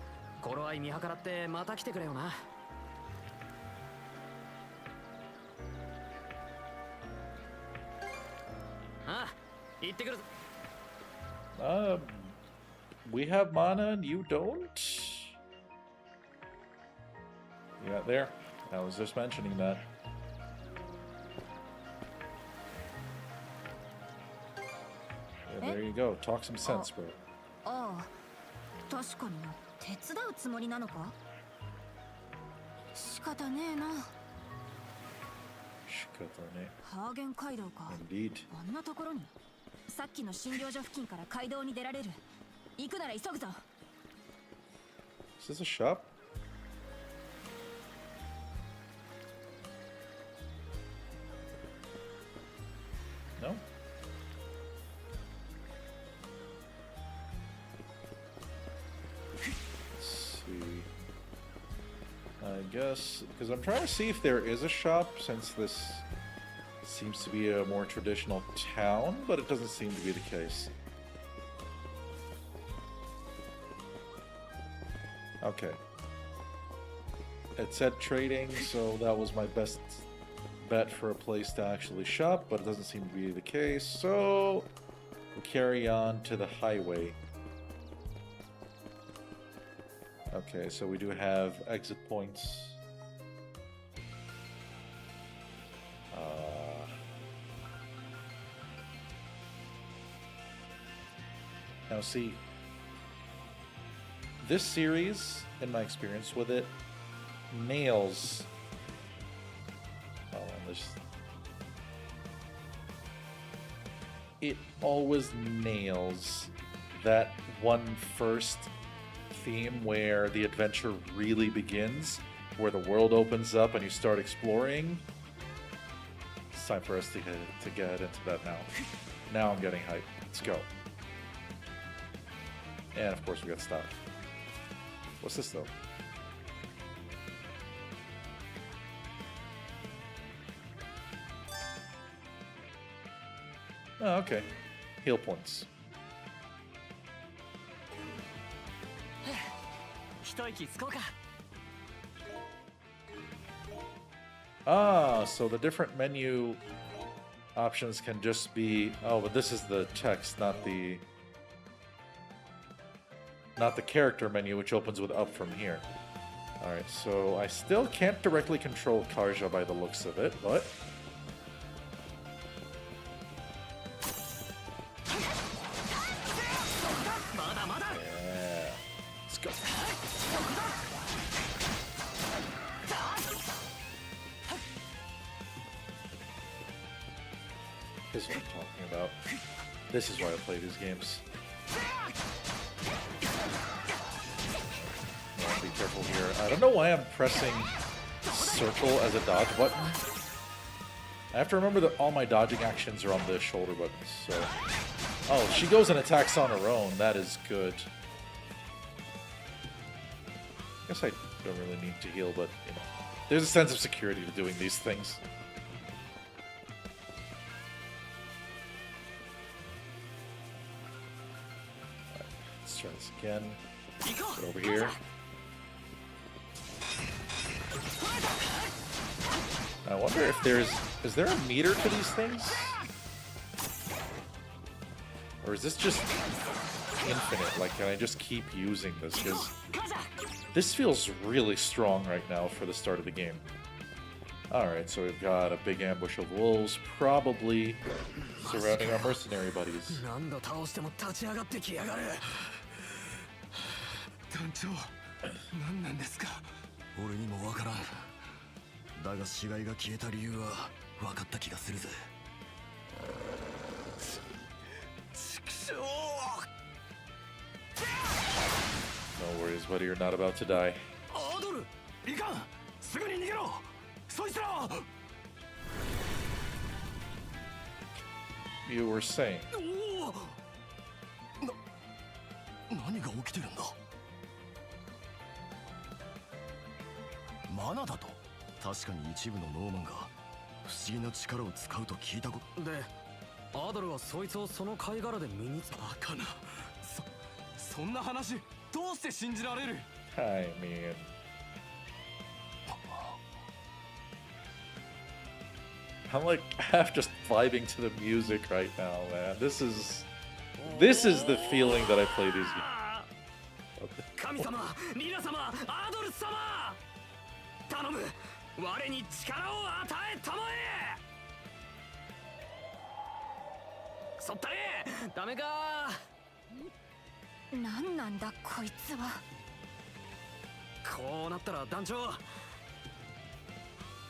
頃合い見計らってまた来てくれよな。ああ、行ってくる。 We have mana and you don't? Yeah, there. I was just mentioning that. Yeah, there you go. Talk some sense, bro. ああ、確かにな。手伝うつもりなのか。仕方ねえな。Shikata-ne. ハーゲン街道か。 Indeed. あんなところに。さっきの診療所付近から街道に出られる。行くなら急ぐぞ。 Is this a shop? I guess, because I'm trying to see if there is a shop, since this seems to be a more traditional town, but it doesn't seem to be the case. Okay. It said trading, so that was my best bet for a place to actually shop, but it doesn't seem to be the case, so we'll carry on to the highway. Okay, so we do have exit points. Now see, this series, in my experience with it, nails... It always nails that one first theme where the adventure really begins, where the world opens up and you start exploring. It's time for us to get into that now. Now I'm getting hyped. Let's go. And of course we got stuff. What's this though? Oh, okay. Heal points. Ah, so the different menu options can just be... Oh, but this is the text, not the character menu, which opens with up from here. Alright, so I still can't directly control Karja by the looks of it, but... Yeah. Let's go. This is what I'm talking about. This is why I play these games. Be careful here. I don't know why I'm pressing circle as a dodge button. I have to remember that all my dodging actions are on the shoulder buttons. So, oh, she goes and attacks on her own. That is good. I guess I don't really need to heal, but you know, there's a sense of security to doing these things. Right, let's try this again. Get over here. I wonder if is there a meter to these things? Or is this just infinite? Like, can I just keep using this? Because this feels really strong right now for the start of the game. Alright, so we've got a big ambush of wolves, probably surrounding our mercenary buddies. だが死骸が消えた理由は分かった気がするぜ。畜生！ No worries, buddy, you're not about to die. アドル、いかん！すぐに逃げろ！そいつら！ You were saying. 何が起きてるんだ？マナだと？ 確かに一部のノーマンが不思議な力を使うと聞いたことで、アドルはそいつをその貝殻で身につけバカな。そんな話どうして信じられる？ I mean, I'm like half just vibing to the music right now, man. This is the feeling that I play these games. 神様、リラ様、アドル様、頼む。 我に力を与えたまえ。そったれ、ダメか。なんなんだこいつは。こうなったら団長、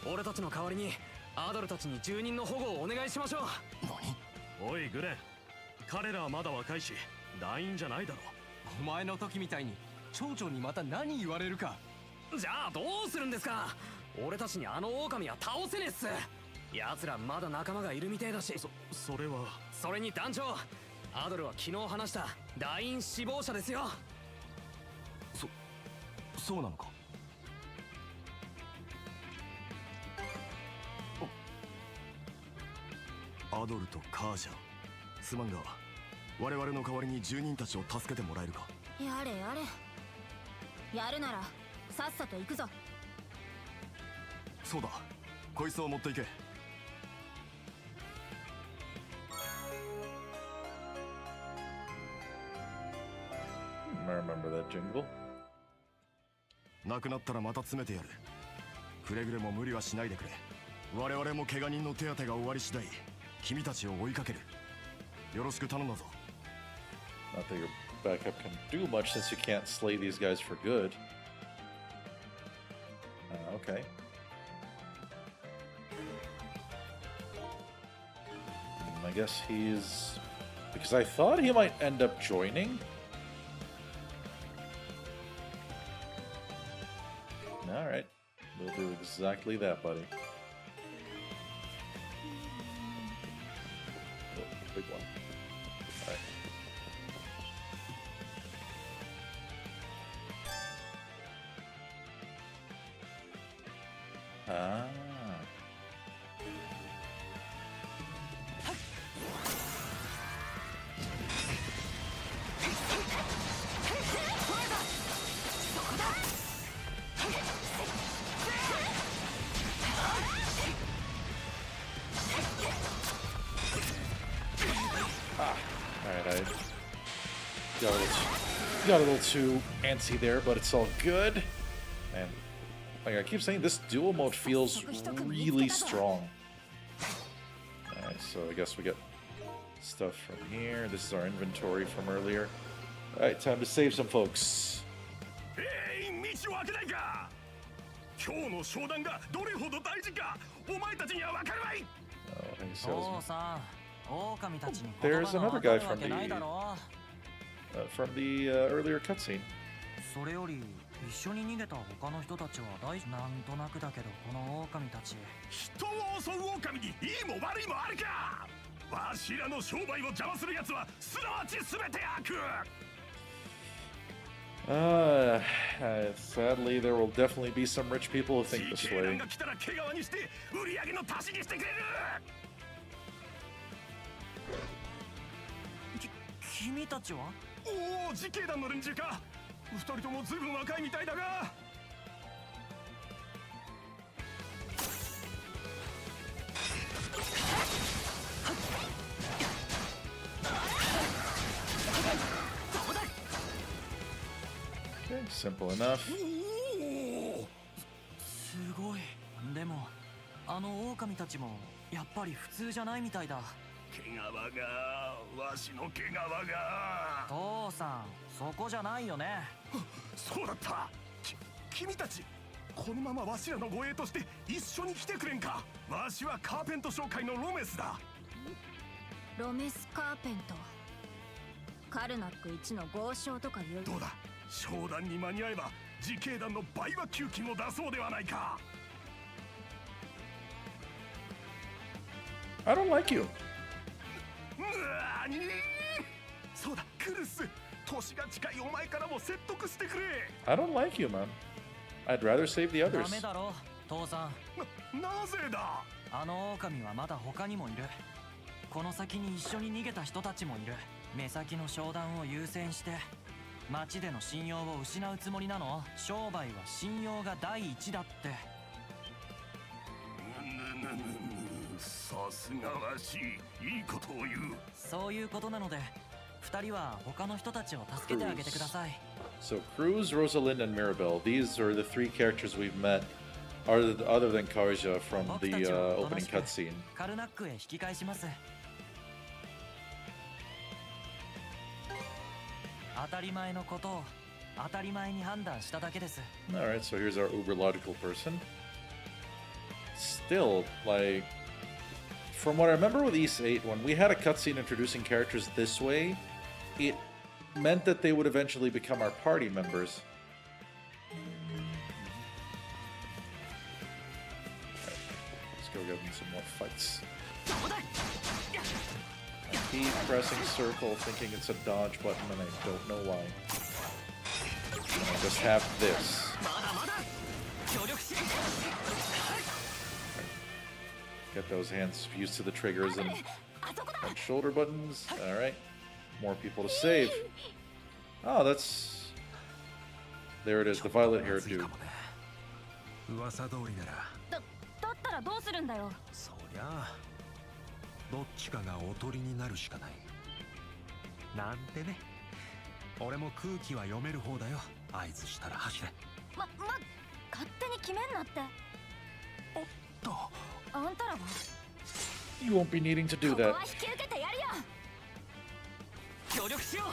俺たちの代わりにアドルたちに住人の保護をお願いしましょう。何？おいグレン、彼らはまだ若いし団員じゃないだろ。お前の時みたいに町長にまた何言われるか。じゃあどうするんですか。 俺たちにあの狼は倒せねえっす。奴らまだ仲間がいるみてえだし。それは。それに団長、アドルは昨日話した団員死亡者ですよ。そうなのか。アドルとカージャすまんが我々の代わりに住人たちを助けてもらえるか。やれやれ。やるならさっさと行くぞ。そうだ、こいつを持っていけ。I remember that jingle. なくなったらまた詰めてやる。くれぐれも無理はしないでくれ。我々も怪我人の手当てが終わり次第君たちを追いかける。よろしく頼んだぞ。 Not that your backup can do much since you can't slay these guys for good. Okay. I guess he's... Because I thought he might end up joining. Alright. We'll do exactly that, buddy. Oh, big one. Alright. Ah. Alright, I got a little too antsy there, but it's all good. And like I keep saying, this dual mode feels really strong. Alright, so I guess we get stuff from here. This is our inventory from earlier. Alright, time to save some folks. Oh, hey, salesman. There's another guy from the earlier cutscene. それより一緒に逃げた他の人たちはなんとなくだけどこの狼たち人を襲う狼にいいも悪いもあるか。わしらの商売を邪魔する奴はすなわち全て悪。 Sadly, there will definitely be some rich people who think this way. 君たちは？おお、自警団の連中か。二人ともずいぶん若いみたいだが。Okay, simple enough. すごい。でもあの狼たちもやっぱり普通じゃないみたいだ。毛皮が、わしの毛皮が。父さん、そこじゃないよね。そうだった。君たち、このままわしらの護衛として一緒に来てくれんか。わしはカーペント商会のロメスだ。ロメスカーペント。カルナック一の豪商とか言う。どうだ、商談に間に合えば自警団の倍は給金を出そうではないか。I don't like you. なに？そうだ、クルス。年が近いお前からも説得してくれ。I don't like you, man. I'd rather save the ダ others. メだろ、父さん。なぜだ？あの狼はまだ他にもいる。この先に一緒に逃げた人たちもいる。目先の商談を優先して町での信用を失うつもりなの？商売は信用が第一だって。さすがわし、いいことを言う。そういうことなので二人は他の人たちを助けてあげてください。 So Cruz, Rosalind, and Mirabelle. These are the three characters we've met, other than Karja from the opening cutscene. カルナックへ引き返します。当たり前のことを当たり前に判断しただけです。 Alright, so here's our uber logical person. Still, like, from what I remember with East 8, when we had a cutscene introducing characters this way, it meant that they would eventually become our party members. Let's go get in some more fights. I keep pressing circle thinking it's a dodge button and I don't know why. And I just have this. Get those hands used to the triggers and And shoulder buttons. Alright. More people to save. Oh, that's... There it is, the violet hair dude. 噂通りならだったらどうするんだよ。そりゃあどっちかがおとりになるしかないなんてね。俺も空気は読める方だよ。合図したら走れ。勝手に決めんなって。おっとあんたらは You won't be needing to do ここ that. は引き受けてやるよ。協力しよう。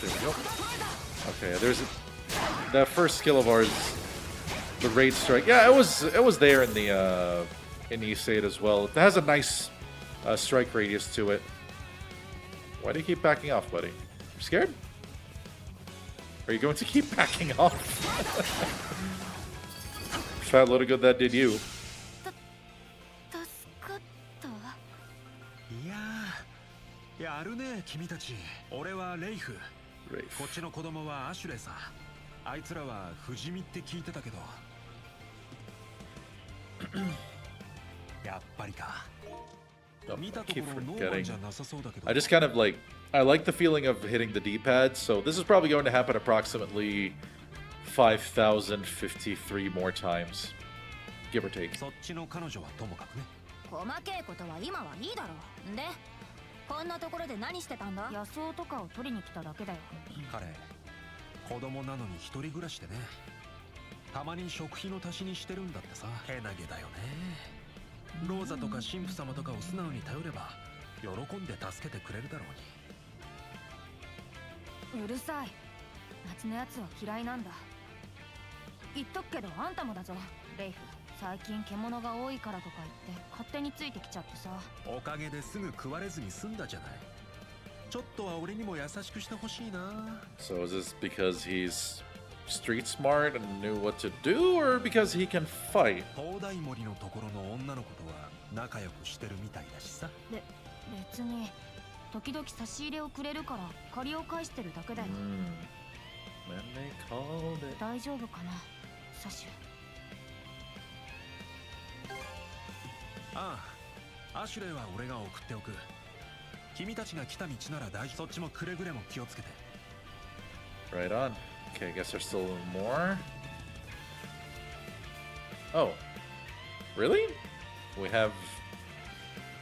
There we go. Okay, there's that first skill of ours, the raid strike. Yeah, it was there in the East 8 as well. It has a nice strike radius to it. Why do you keep backing off, buddy? You scared? Are you going to keep backing off? Fat load of good that did you. 助かった。いやーやるね君たち。俺はレイフ。こっちの子供はアシュレイさ。あいつらは不死身って聞いてたけどやっぱりか。 Keep forgetting. I just kind of like, I like the feeling of hitting the D-pad, so this is probably going to happen approximately 5,053 more times, give or take. そっちの彼女はともかくね。細けいことは今はいいだろう。で、こんなところで何してたんだ？野草とかを取りに来ただけだよ。彼、子供なのに一人暮らしでね。たまに食費の足しにしてるんだってさ。けなげだよね。ローザとか神父様とかを素直に頼れば喜んで助けてくれるだろうに。うるさい。夏のやつは嫌いなんだ。言っとくけどあんたもだぞ、レイフ。最近獣が多いからとか言って勝手についてきちゃってさ。おかげですぐ食われずに済んだじゃない。ちょっとは俺にも優しくしてほしいな。 So is this because he's street smart and knew what to do, or because he can fight? 灯台森のところの女の子とは仲良くしてるみたいだしさ。別に時々差し入れをくれるから借りを返してるだけだよ。When they called it. 大丈夫かな、サシュ。ああ、アシュレイは俺が送っておく。君たちが来た道なら大丈夫。そっちもくれぐれも気をつけて。 Right on. Okay, I guess there's still more. Oh, really? We have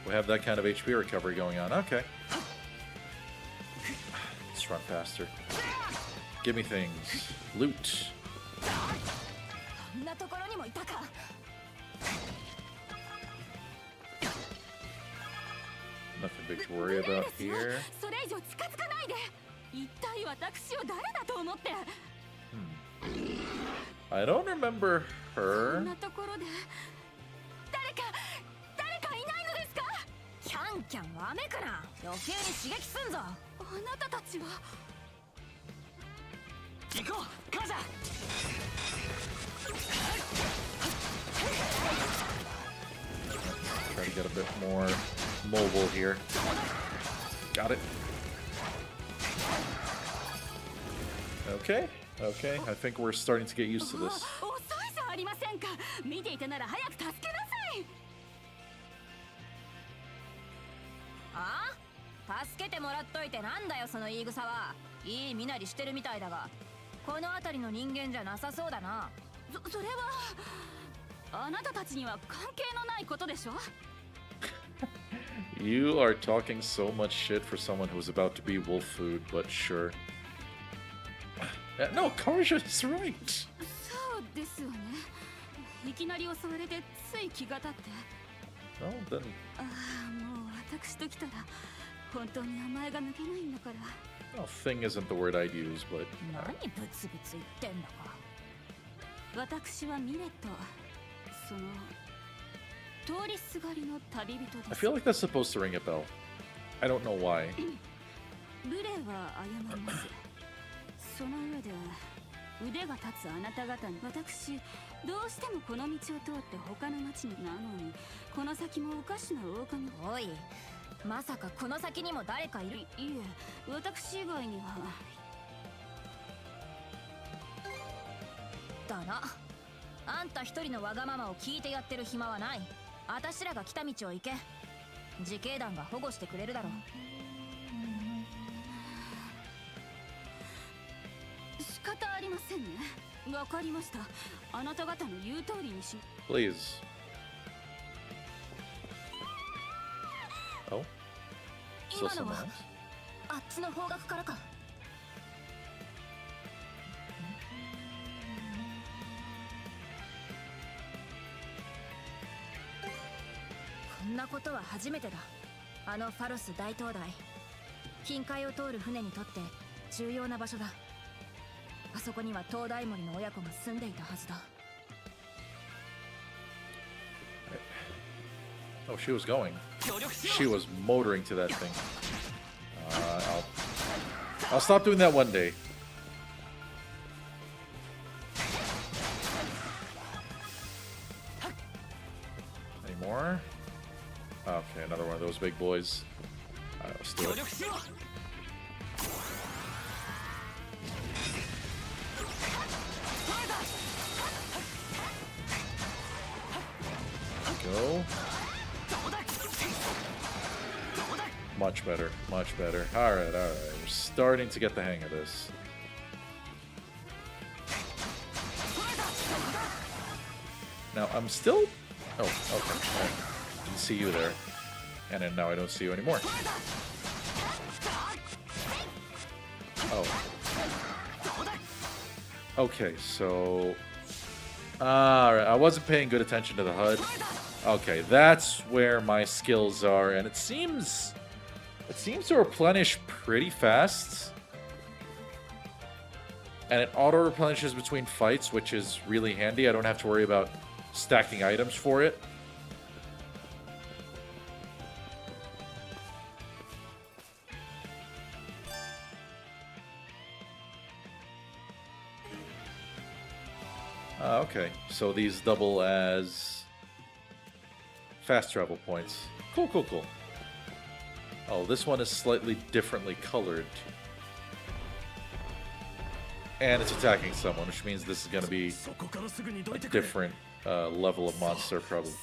that kind of HP recovery going on. Okay. Let's run faster. Give me things. Loot. Nothing big to worry about here. I don't remember her. キャンキャンわめくな。余計に刺激すんぞ。あなたたちは。行こう、カザ。 Try to get a bit more mobile here. Got it. Okay, okay. I think we're starting to get used to this. 遅いじゃありませんか。見ていたなら早く助けなさい。あ？助けてもらっといてなんだよその言い草は。いい身なりしてるみたいだが、この辺りの人間じゃなさそうだな。それはあなたたちには関係のないことでしょ。You are talking so much shit for someone who's about to be wolf food, but sure. No, Karja is right. そうですよね。いきなり襲われてつい気が立って。No, then. ああ、もう私ときたら本当に甘えが抜けないんだから。Well, thing isn't the word I'd use, but. 何ブツブツ言ってんだか。私はミレット。その通りすがりの旅人です。I feel like that's supposed to ring a bell. I don't know why. 無礼は謝ります。その上で腕が立つあなた方に私どうしてもこの道を通って他の町になのにこの先もおかしな狼。おい、まさかこの先にも誰かいる？いえ、私以外には。だな。あんた一人のわがままを聞いてやってる暇はない。私らが来た道を行け。自警団が保護してくれるだろう。仕方ありませんね。わかりました。あなた方の言う通りにし。Please. Oh. Still 今の someone は else? あっちの方角からか。こんなことは初めてだ。あのファロス大灯台、近海を通る船にとって重要な場所だ。あそこには灯台森の親子が住んでいたはずだ。Oh, she was going. She was motoring to that thing. I'll stop doing that one day. Any more? Okay, another one of those big boys. Alright, let's do it. Go. Much better, much better. Alright, alright. We're starting to get the hang of this. Now, I'm still... Oh, okay. Right. Didn't see you there. And then now I don't see you anymore. Oh. Okay, so... Alright, I wasn't paying good attention to the HUD. Okay, that's where my skills are, and it seems to replenish pretty fast. And it auto-replenishes between fights, which is really handy. I don't have to worry about stacking items for it. Okay, so these double as fast travel points. Cool, cool, cool. Oh, this one is slightly differently colored. And it's attacking someone, which means this is going to be a different level of monster, probably.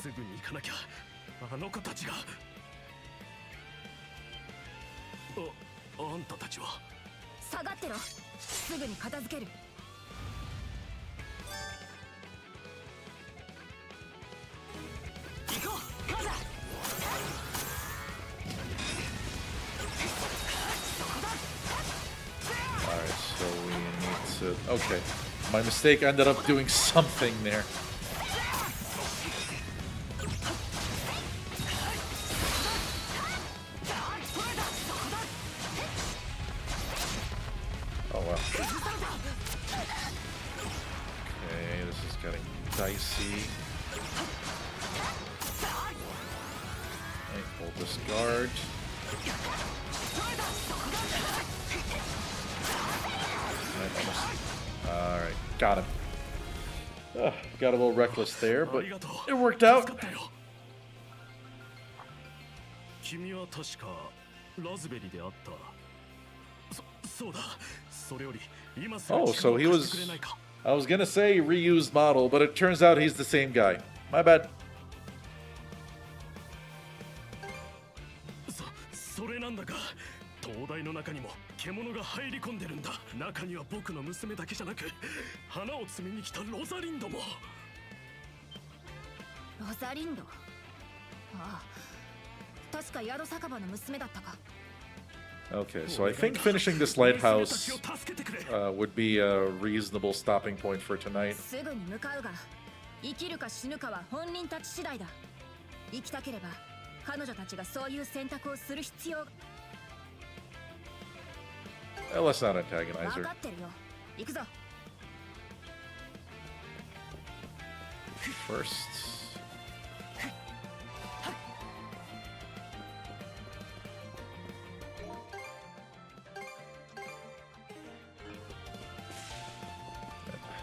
あんたたちは下がってろ。すぐに片付ける。行こう、カザ。Alright, so we need to... Okay. My mistake ended up doing something there. Oh, wow. Okay, this is getting dicey. Okay, hold this guard. Alright, got him. Got a little reckless there, but it worked out. 君は確かラズベリであった。そうだ。それより今すぐ Oh, so he 力を was... 貸してくれないか。I was gonna say reused model, but it turns out he's the same guy. My bad. それなんだが、灯台の中にも獣が入り込んでるんだ。中には僕の娘だけじゃなく、花を摘みに来たロザリンドも。ロザリンド。ああ、確か宿酒場の娘だったか。Okay, so I think finishing this lighthouse would be a reasonable stopping point for tonight. すぐに向かうが、生きるか死ぬかは本人たち次第だ。生きたければ、彼女たちがそういう選択をする必要。Let's not antagonize 分 her. かってるよ。行くぞ。First.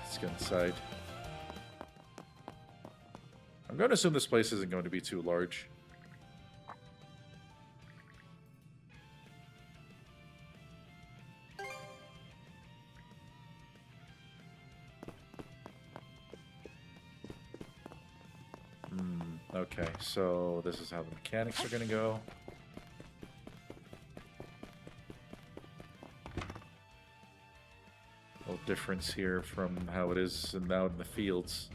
Let's get inside. I'm going to assume this place isn't going to be too large. Okay, so this is how the mechanics are gonna go. A little difference here from how it is out in the fields.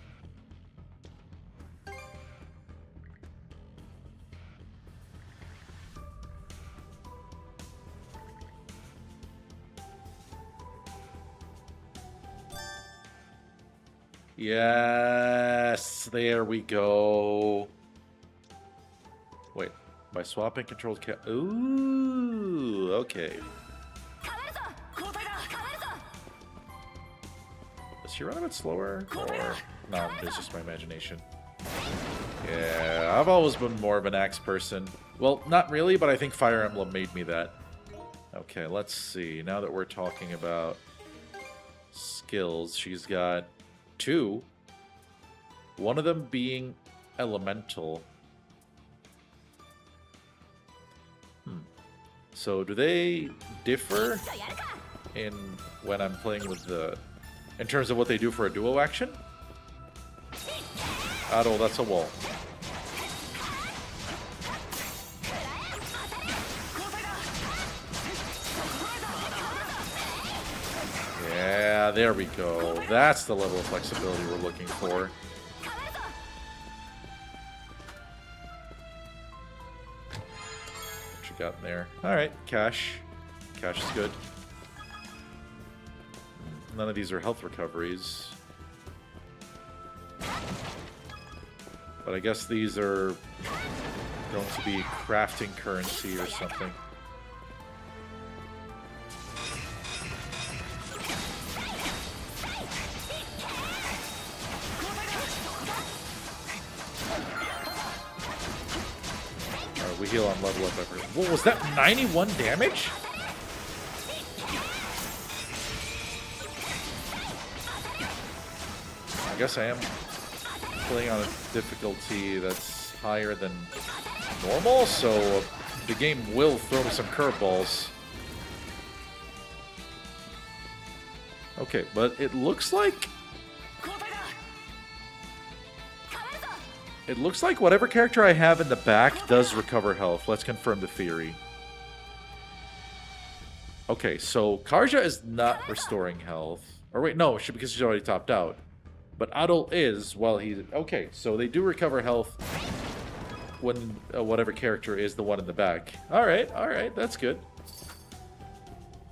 Yes, there we go. Wait, by swapping controlled ooh, okay. Does she run a bit slower? Or no, it's just my imagination. Yeah, I've always been more of an axe person. Well, not really, but I think Fire Emblem made me that. Okay, let's see. Now that we're talking about skills, she's got 2. One of them being elemental. So do they differ in when I'm playing with the... in terms of what they do for a duo action? Adol, that's a wall. Yeah, there we go. That's the level of flexibility we're looking for. What you got in there? Alright, cash. Cash is good. None of these are health recoveries. But I guess these are going to be crafting currency or something. We heal on level up every... What was that? 91 damage? I guess I am playing on a difficulty that's higher than normal, so the game will throw me some curveballs. Okay, but it looks like... it looks like whatever character I have in the back does recover health. Let's confirm the theory. Okay, so Karja is not restoring health. Or wait, no, because she's already topped out. But Adol is while he's... okay, so they do recover health when whatever character is the one in the back. Alright, that's good.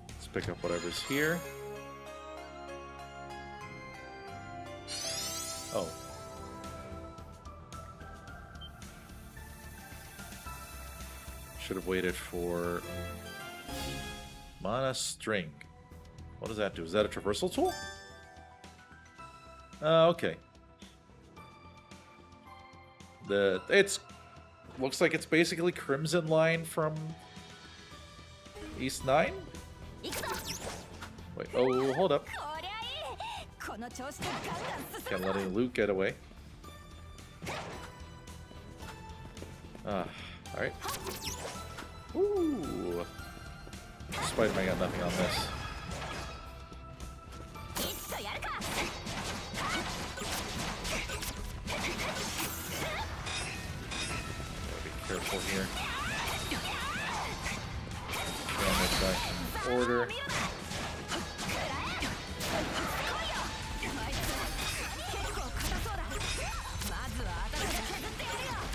Let's pick up whatever's here. Oh. Should have waited for mana string. What does that do? Is that a traversal tool? Okay. It's looks like it's basically Crimson Line from East 9. Wait, oh, hold up. Can't let any loot get away. Alright. Ooh. Spider-Man got nothing on this. Gotta be careful here. Damage back in order.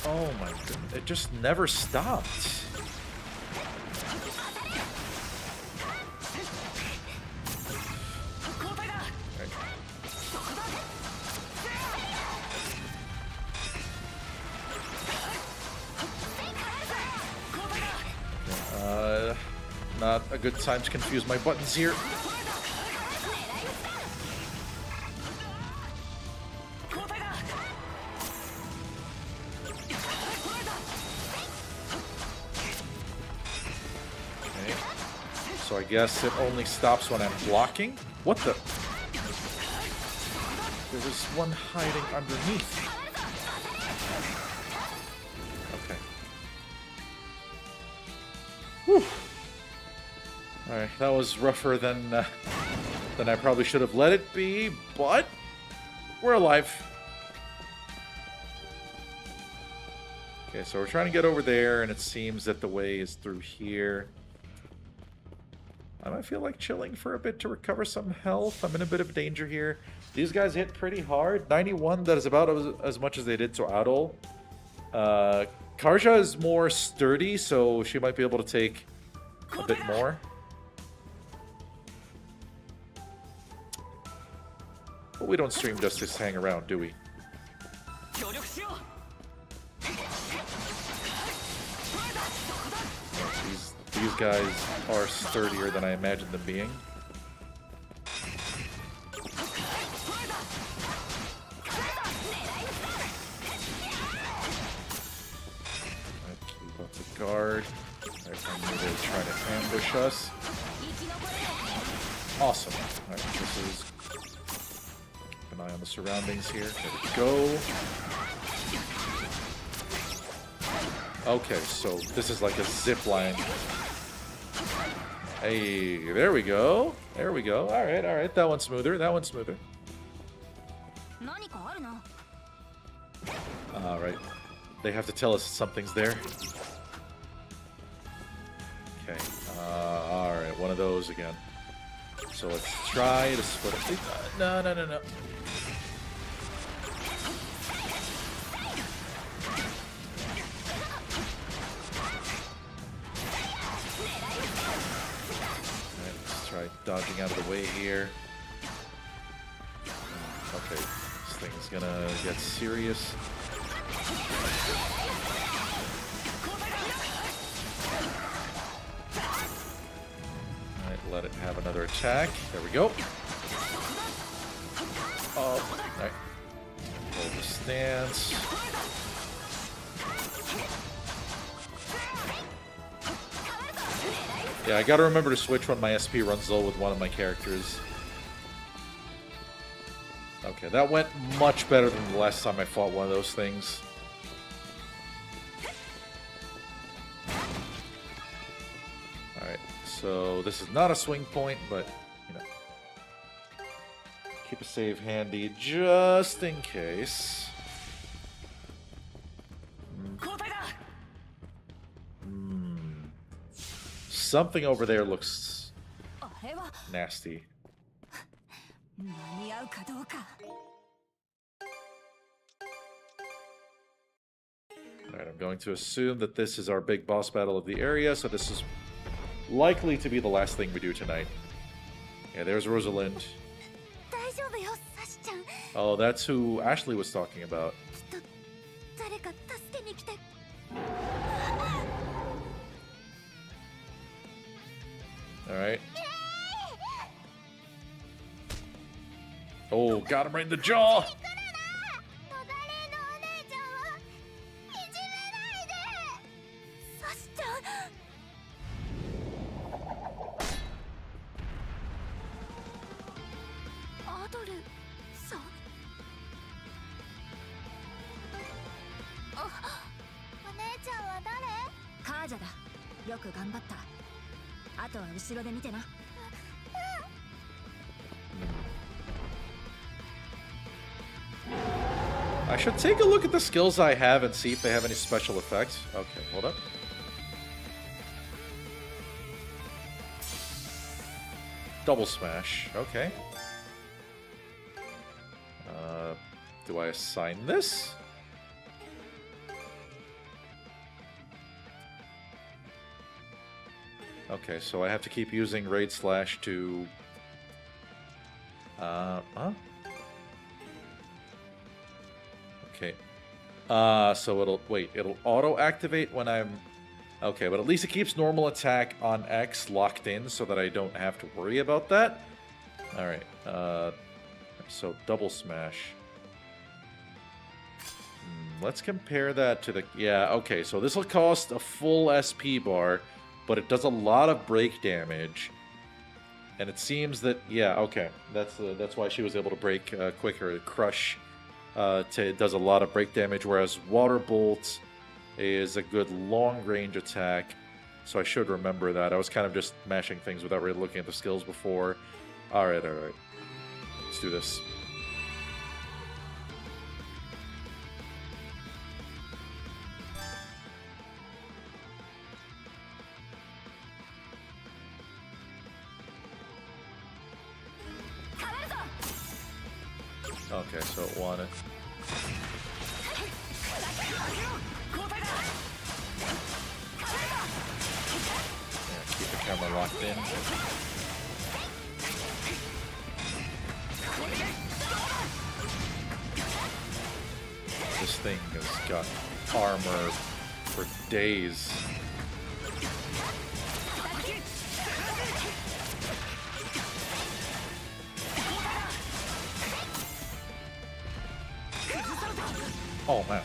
Oh my goodness, it just never stopped. Not a good time to confuse my buttons here. So I guess it only stops when I'm blocking? What the? There was one hiding underneath. Okay. Whew. Alright, that was rougher than I probably should have let it be, but we're alive. Okay, so we're trying to get over there, and it seems that the way is through here. I might feel like chilling for a bit to recover some health. I'm in a bit of danger here. These guys hit pretty hard. 91, that is about as much as they did to Adol. Karja is more sturdy, so she might be able to take a bit more. But we don't stream just to hang around, do we? These guys are sturdier than I imagined them being. Keep up the guard. I knew they were trying to ambush us. Awesome. Alright, this is... Keep an eye on the surroundings here. There we go. Okay, so this is like a zip line. Hey, there we go. There we go. Alright, alright. That one's smoother. That one's smoother. Alright. They have to tell us something's there. Okay. Alright, one of those again. So let's try to split it. No, no, no, no. Dodging out of the way here. Okay, this thing's gonna get serious. Alright, let it have another attack. There we go. Oh, alright. Hold the stance. Yeah, I gotta remember to switch when my SP runs low with one of my characters. Okay, that went much better than the last time I fought one of those things. Alright, so this is not a swing point, but, you know. Keep a save handy just in case. Something over there looks nasty. Alright, I'm going to assume that this is our big boss battle of the area, so this is likely to be the last thing we do tonight. Yeah, there's Rosalind. Oh, that's who Ashley was talking about. Alright. Oh, got him right in the jaw! I should take a look at the skills I have and see if they have any special effects. Okay, hold up. Double smash. Okay. Do I assign this? Okay, so I have to keep using Raid Slash to... huh? Okay. So it'll auto-activate when I'm... Okay, but at least it keeps normal attack on X locked in so that I don't have to worry about that. Alright, so double smash. Let's compare that to the... Yeah, okay, so this will cost a full SP bar, but it does a lot of break damage. And it seems that... Yeah, okay, that's why she was able to break quicker. Crush does a lot of break damage, whereas Water Bolt is a good long-range attack. So I should remember that. I was kind of just mashing things without really looking at the skills before. Alright, alright. Let's do this. Okay, so it wanted. Yeah, keep the camera locked in. This thing has got armor for days. Oh man.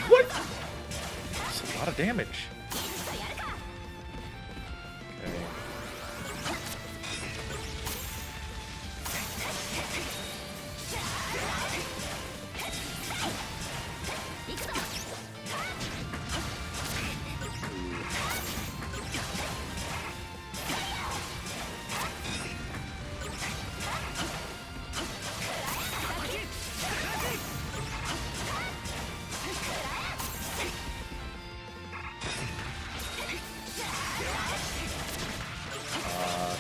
What? That's a lot of damage. Okay.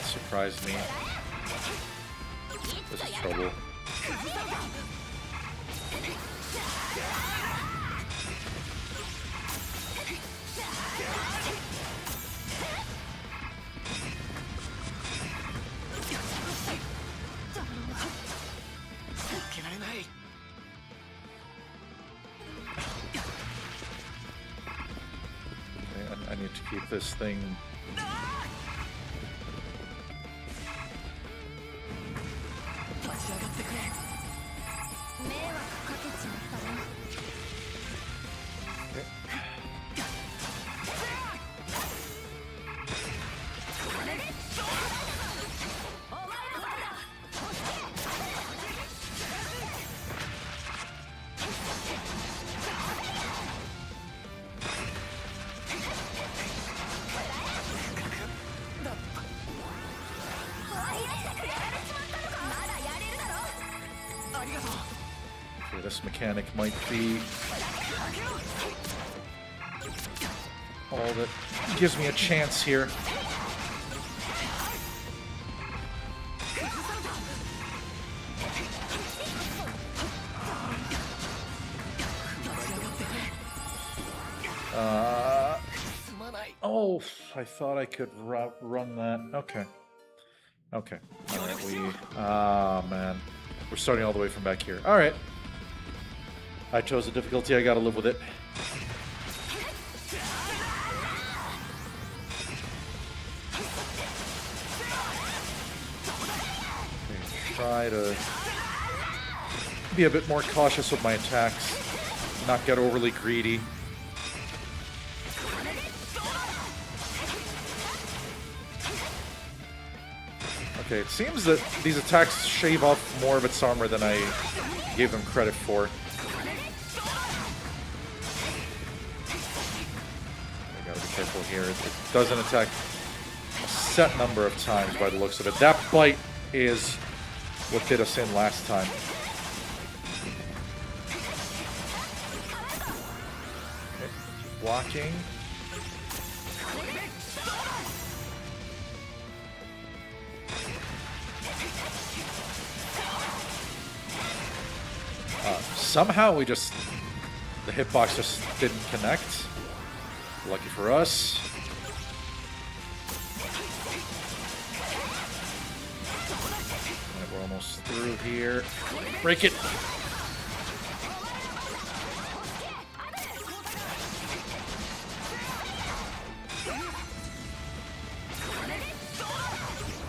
Surprised me. This is trouble. Okay, I need to keep this thing. Okay, this mechanic might be all that gives me a chance here. Oh, I thought I could run that. Okay. Okay. Alright, man. We're starting all the way from back here. Alright. I chose a difficulty, I gotta live with it. Try to be a bit more cautious with my attacks. Not get overly greedy. Okay, it seems that these attacks shave off more of its armor than I gave them credit for. I gotta be careful here. It doesn't attack a set number of times by the looks of it. That bite is what did us in last time. Okay, blocking. Somehow we just... the hitbox just didn't connect. Lucky for us. Right, we're almost through here. Break it!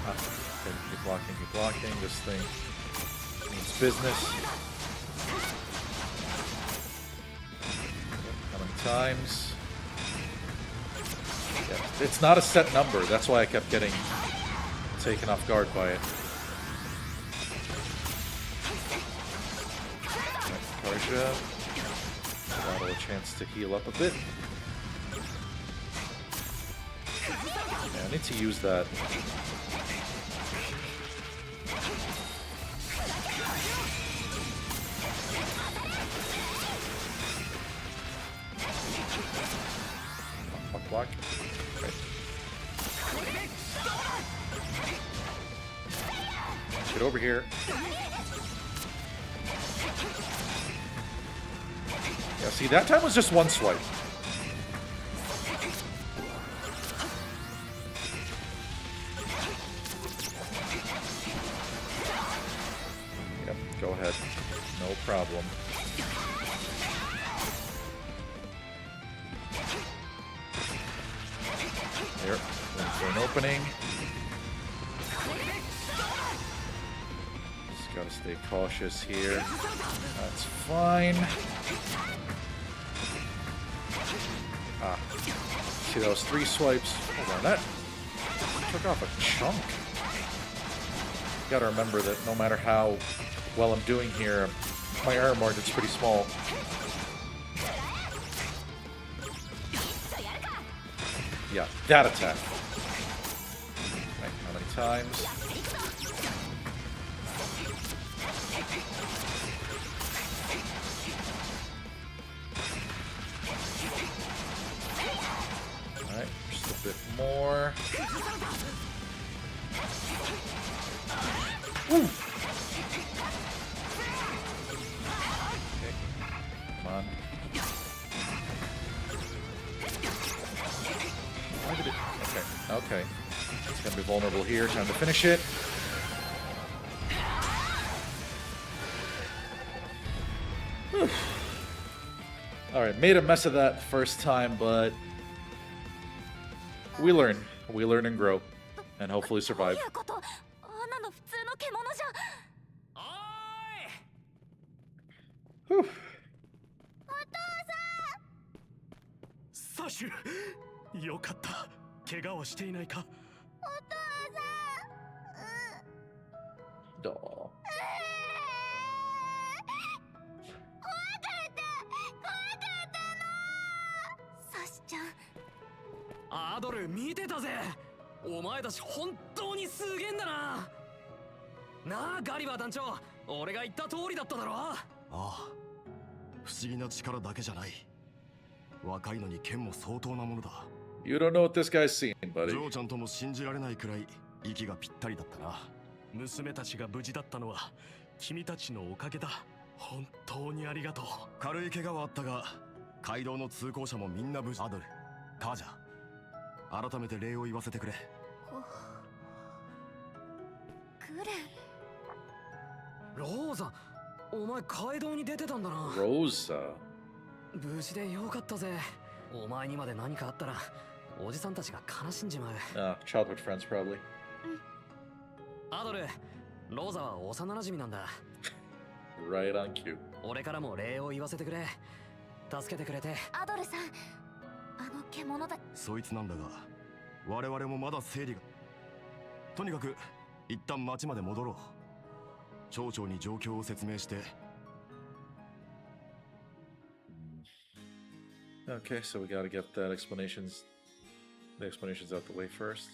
Okay, keep blocking, keep blocking. This thing needs business. Times. Yeah, it's not a set number, that's why I kept getting taken off guard by it. Karja. Adol a chance to heal up a bit. Yeah, I need to use that. Block. Right. Get over here. Yeah, see, that time was just one swipe. Yep, go ahead. No problem. Here, for an opening. Just gotta stay cautious here. That's fine. Ah, see those 3 swipes? Hold on, that took off a chunk. Gotta remember that no matter how well I'm doing here, my error margin's pretty small. Yeah, that attack. Right, how many times? Alright, just a bit more. Woo! Okay, come on. Why did it? Okay, okay. It's gonna be vulnerable here. Time to finish it. Alright, made a mess of that first time, but we learn. We learn and grow. And hopefully survive. どういうこと？あんなの普通の獣じゃ。サシュ、よかった。怪我はしていないか？Duh. サシちゃん。アドル見てたぜ。お前たち本当にすげえんだな。なあガリバー団長、俺が言った通りだっただろ。ああ、不思議な力だけじゃない。若いのに剣も相当なものだ。You don't know what this guy's seen, ジ buddy. ョーちゃんとも信じられないくらい息がぴったりだったな。娘たちが無事だったのは君たちのおかげだ。本当にありがとう。軽い怪我はあったが、街道の通行者もみんな無事。アドル、タージャ、改めて礼を言わせてくれ。グレン。ローザ、お前街道に出てたんだな。 Rosa. 無事でよかったぜ。お前にまで何かあったらおじさんたちが悲しんじまう。Childhood friends, probably. アドル、ローザは幼馴染なんだ。Right on cue. 俺からも礼を言わせてくれ。助けてくれて。アドルさん、あの獣だ。そいつなんだが、我々もまだ整理が。とにかく一旦町まで戻ろう。町長に状況を説明して。Okay, so we gotta get the explanations out the way first.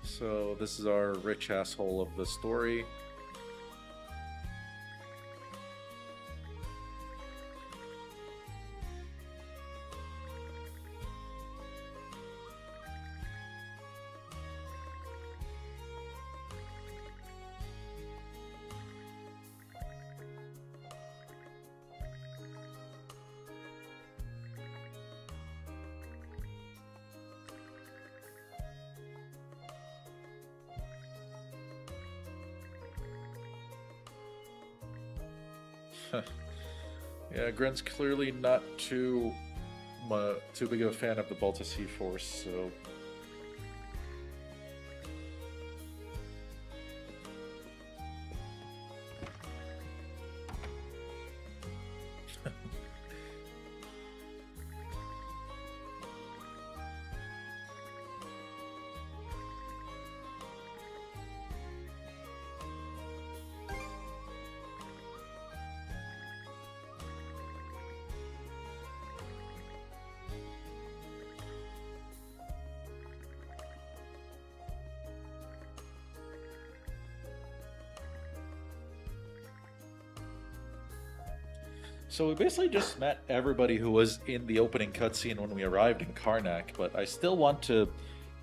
So this is our rich asshole of the story. Yeah, Gren's clearly not too big of a fan of the Balta Sea Force, so... So we basically just met everybody who was in the opening cutscene when we arrived in Karnak, but I still want to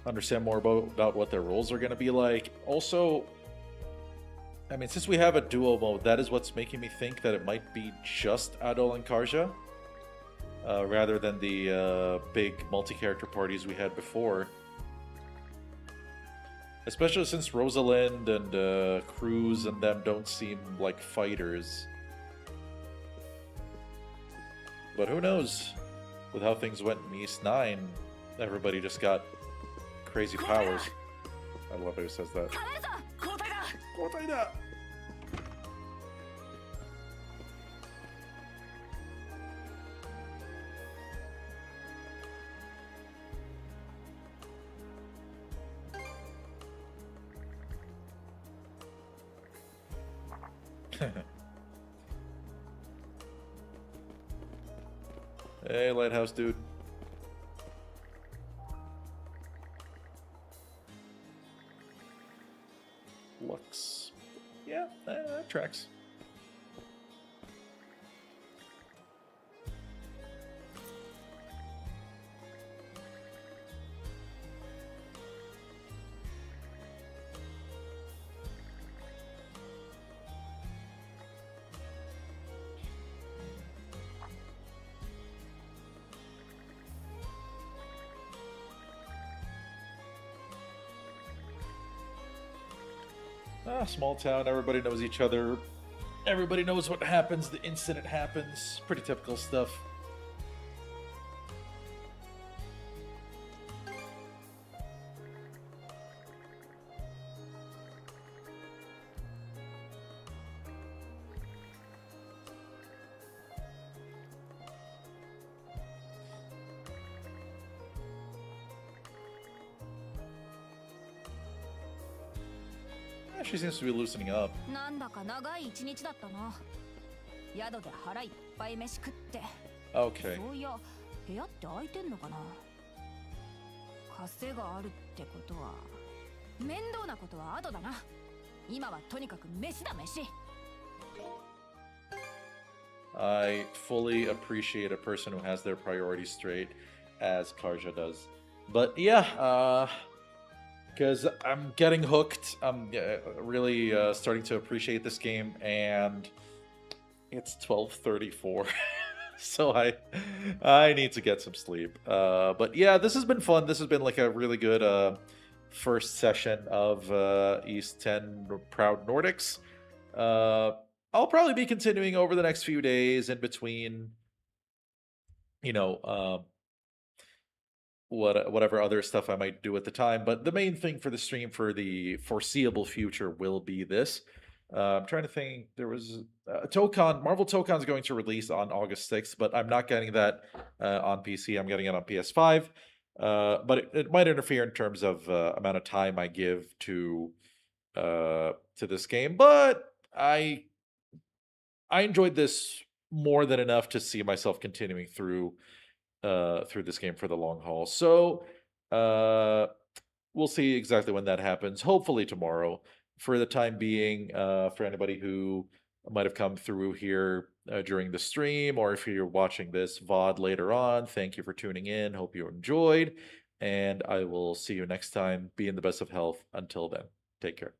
understand more about what their roles are going to be like. Also, I mean, since we have a duo mode, that is what's making me think that it might be just Adol and Karja, rather than the big multi-character parties we had before. Especially since Rosalind and Cruz and them don't seem like fighters. But who knows? With how things went in East 9, everybody just got crazy powers. I love how he says that. Hey, Lighthouse dude. Lux. Yeah, that tracks. Small town, everybody knows each other. Everybody knows what happens the instant it happens. Pretty typical stuff. She seems to be loosening up. なんだか長い一日だったな。宿で腹いっぱい飯食って。Okay. そういや、部屋って空いてんのかな。稼があるってことは、面倒なことは後だな。今はとにかく飯だ飯。I fully appreciate a person who has their priorities straight, as Karja does. But yeah, because I'm getting hooked. I'm really starting to appreciate this game, and it's 12:34, so I need to get some sleep. But yeah, this has been fun. This has been like a really good first session of East 10 Proud Nordics. I'll probably be continuing over the next few days in between, you know, whatever other stuff I might do at the time. But the main thing for the stream for the foreseeable future will be this. I'm trying to think. There was Tokon. Marvel Tokon is going to release on August 6th, but I'm not getting that on PC. I'm getting it on PS5. But it might interfere in terms of amount of time I give to this game. But I enjoyed this more than enough to see myself continuing through this game for the long haul. So we'll see exactly when that happens. Hopefully tomorrow. For the time being, for anybody who might have come through here during the stream, or if you're watching this VOD later on, thank you for tuning in. Hope you enjoyed, and I will see you next time. Be in the best of health. Until then, take care.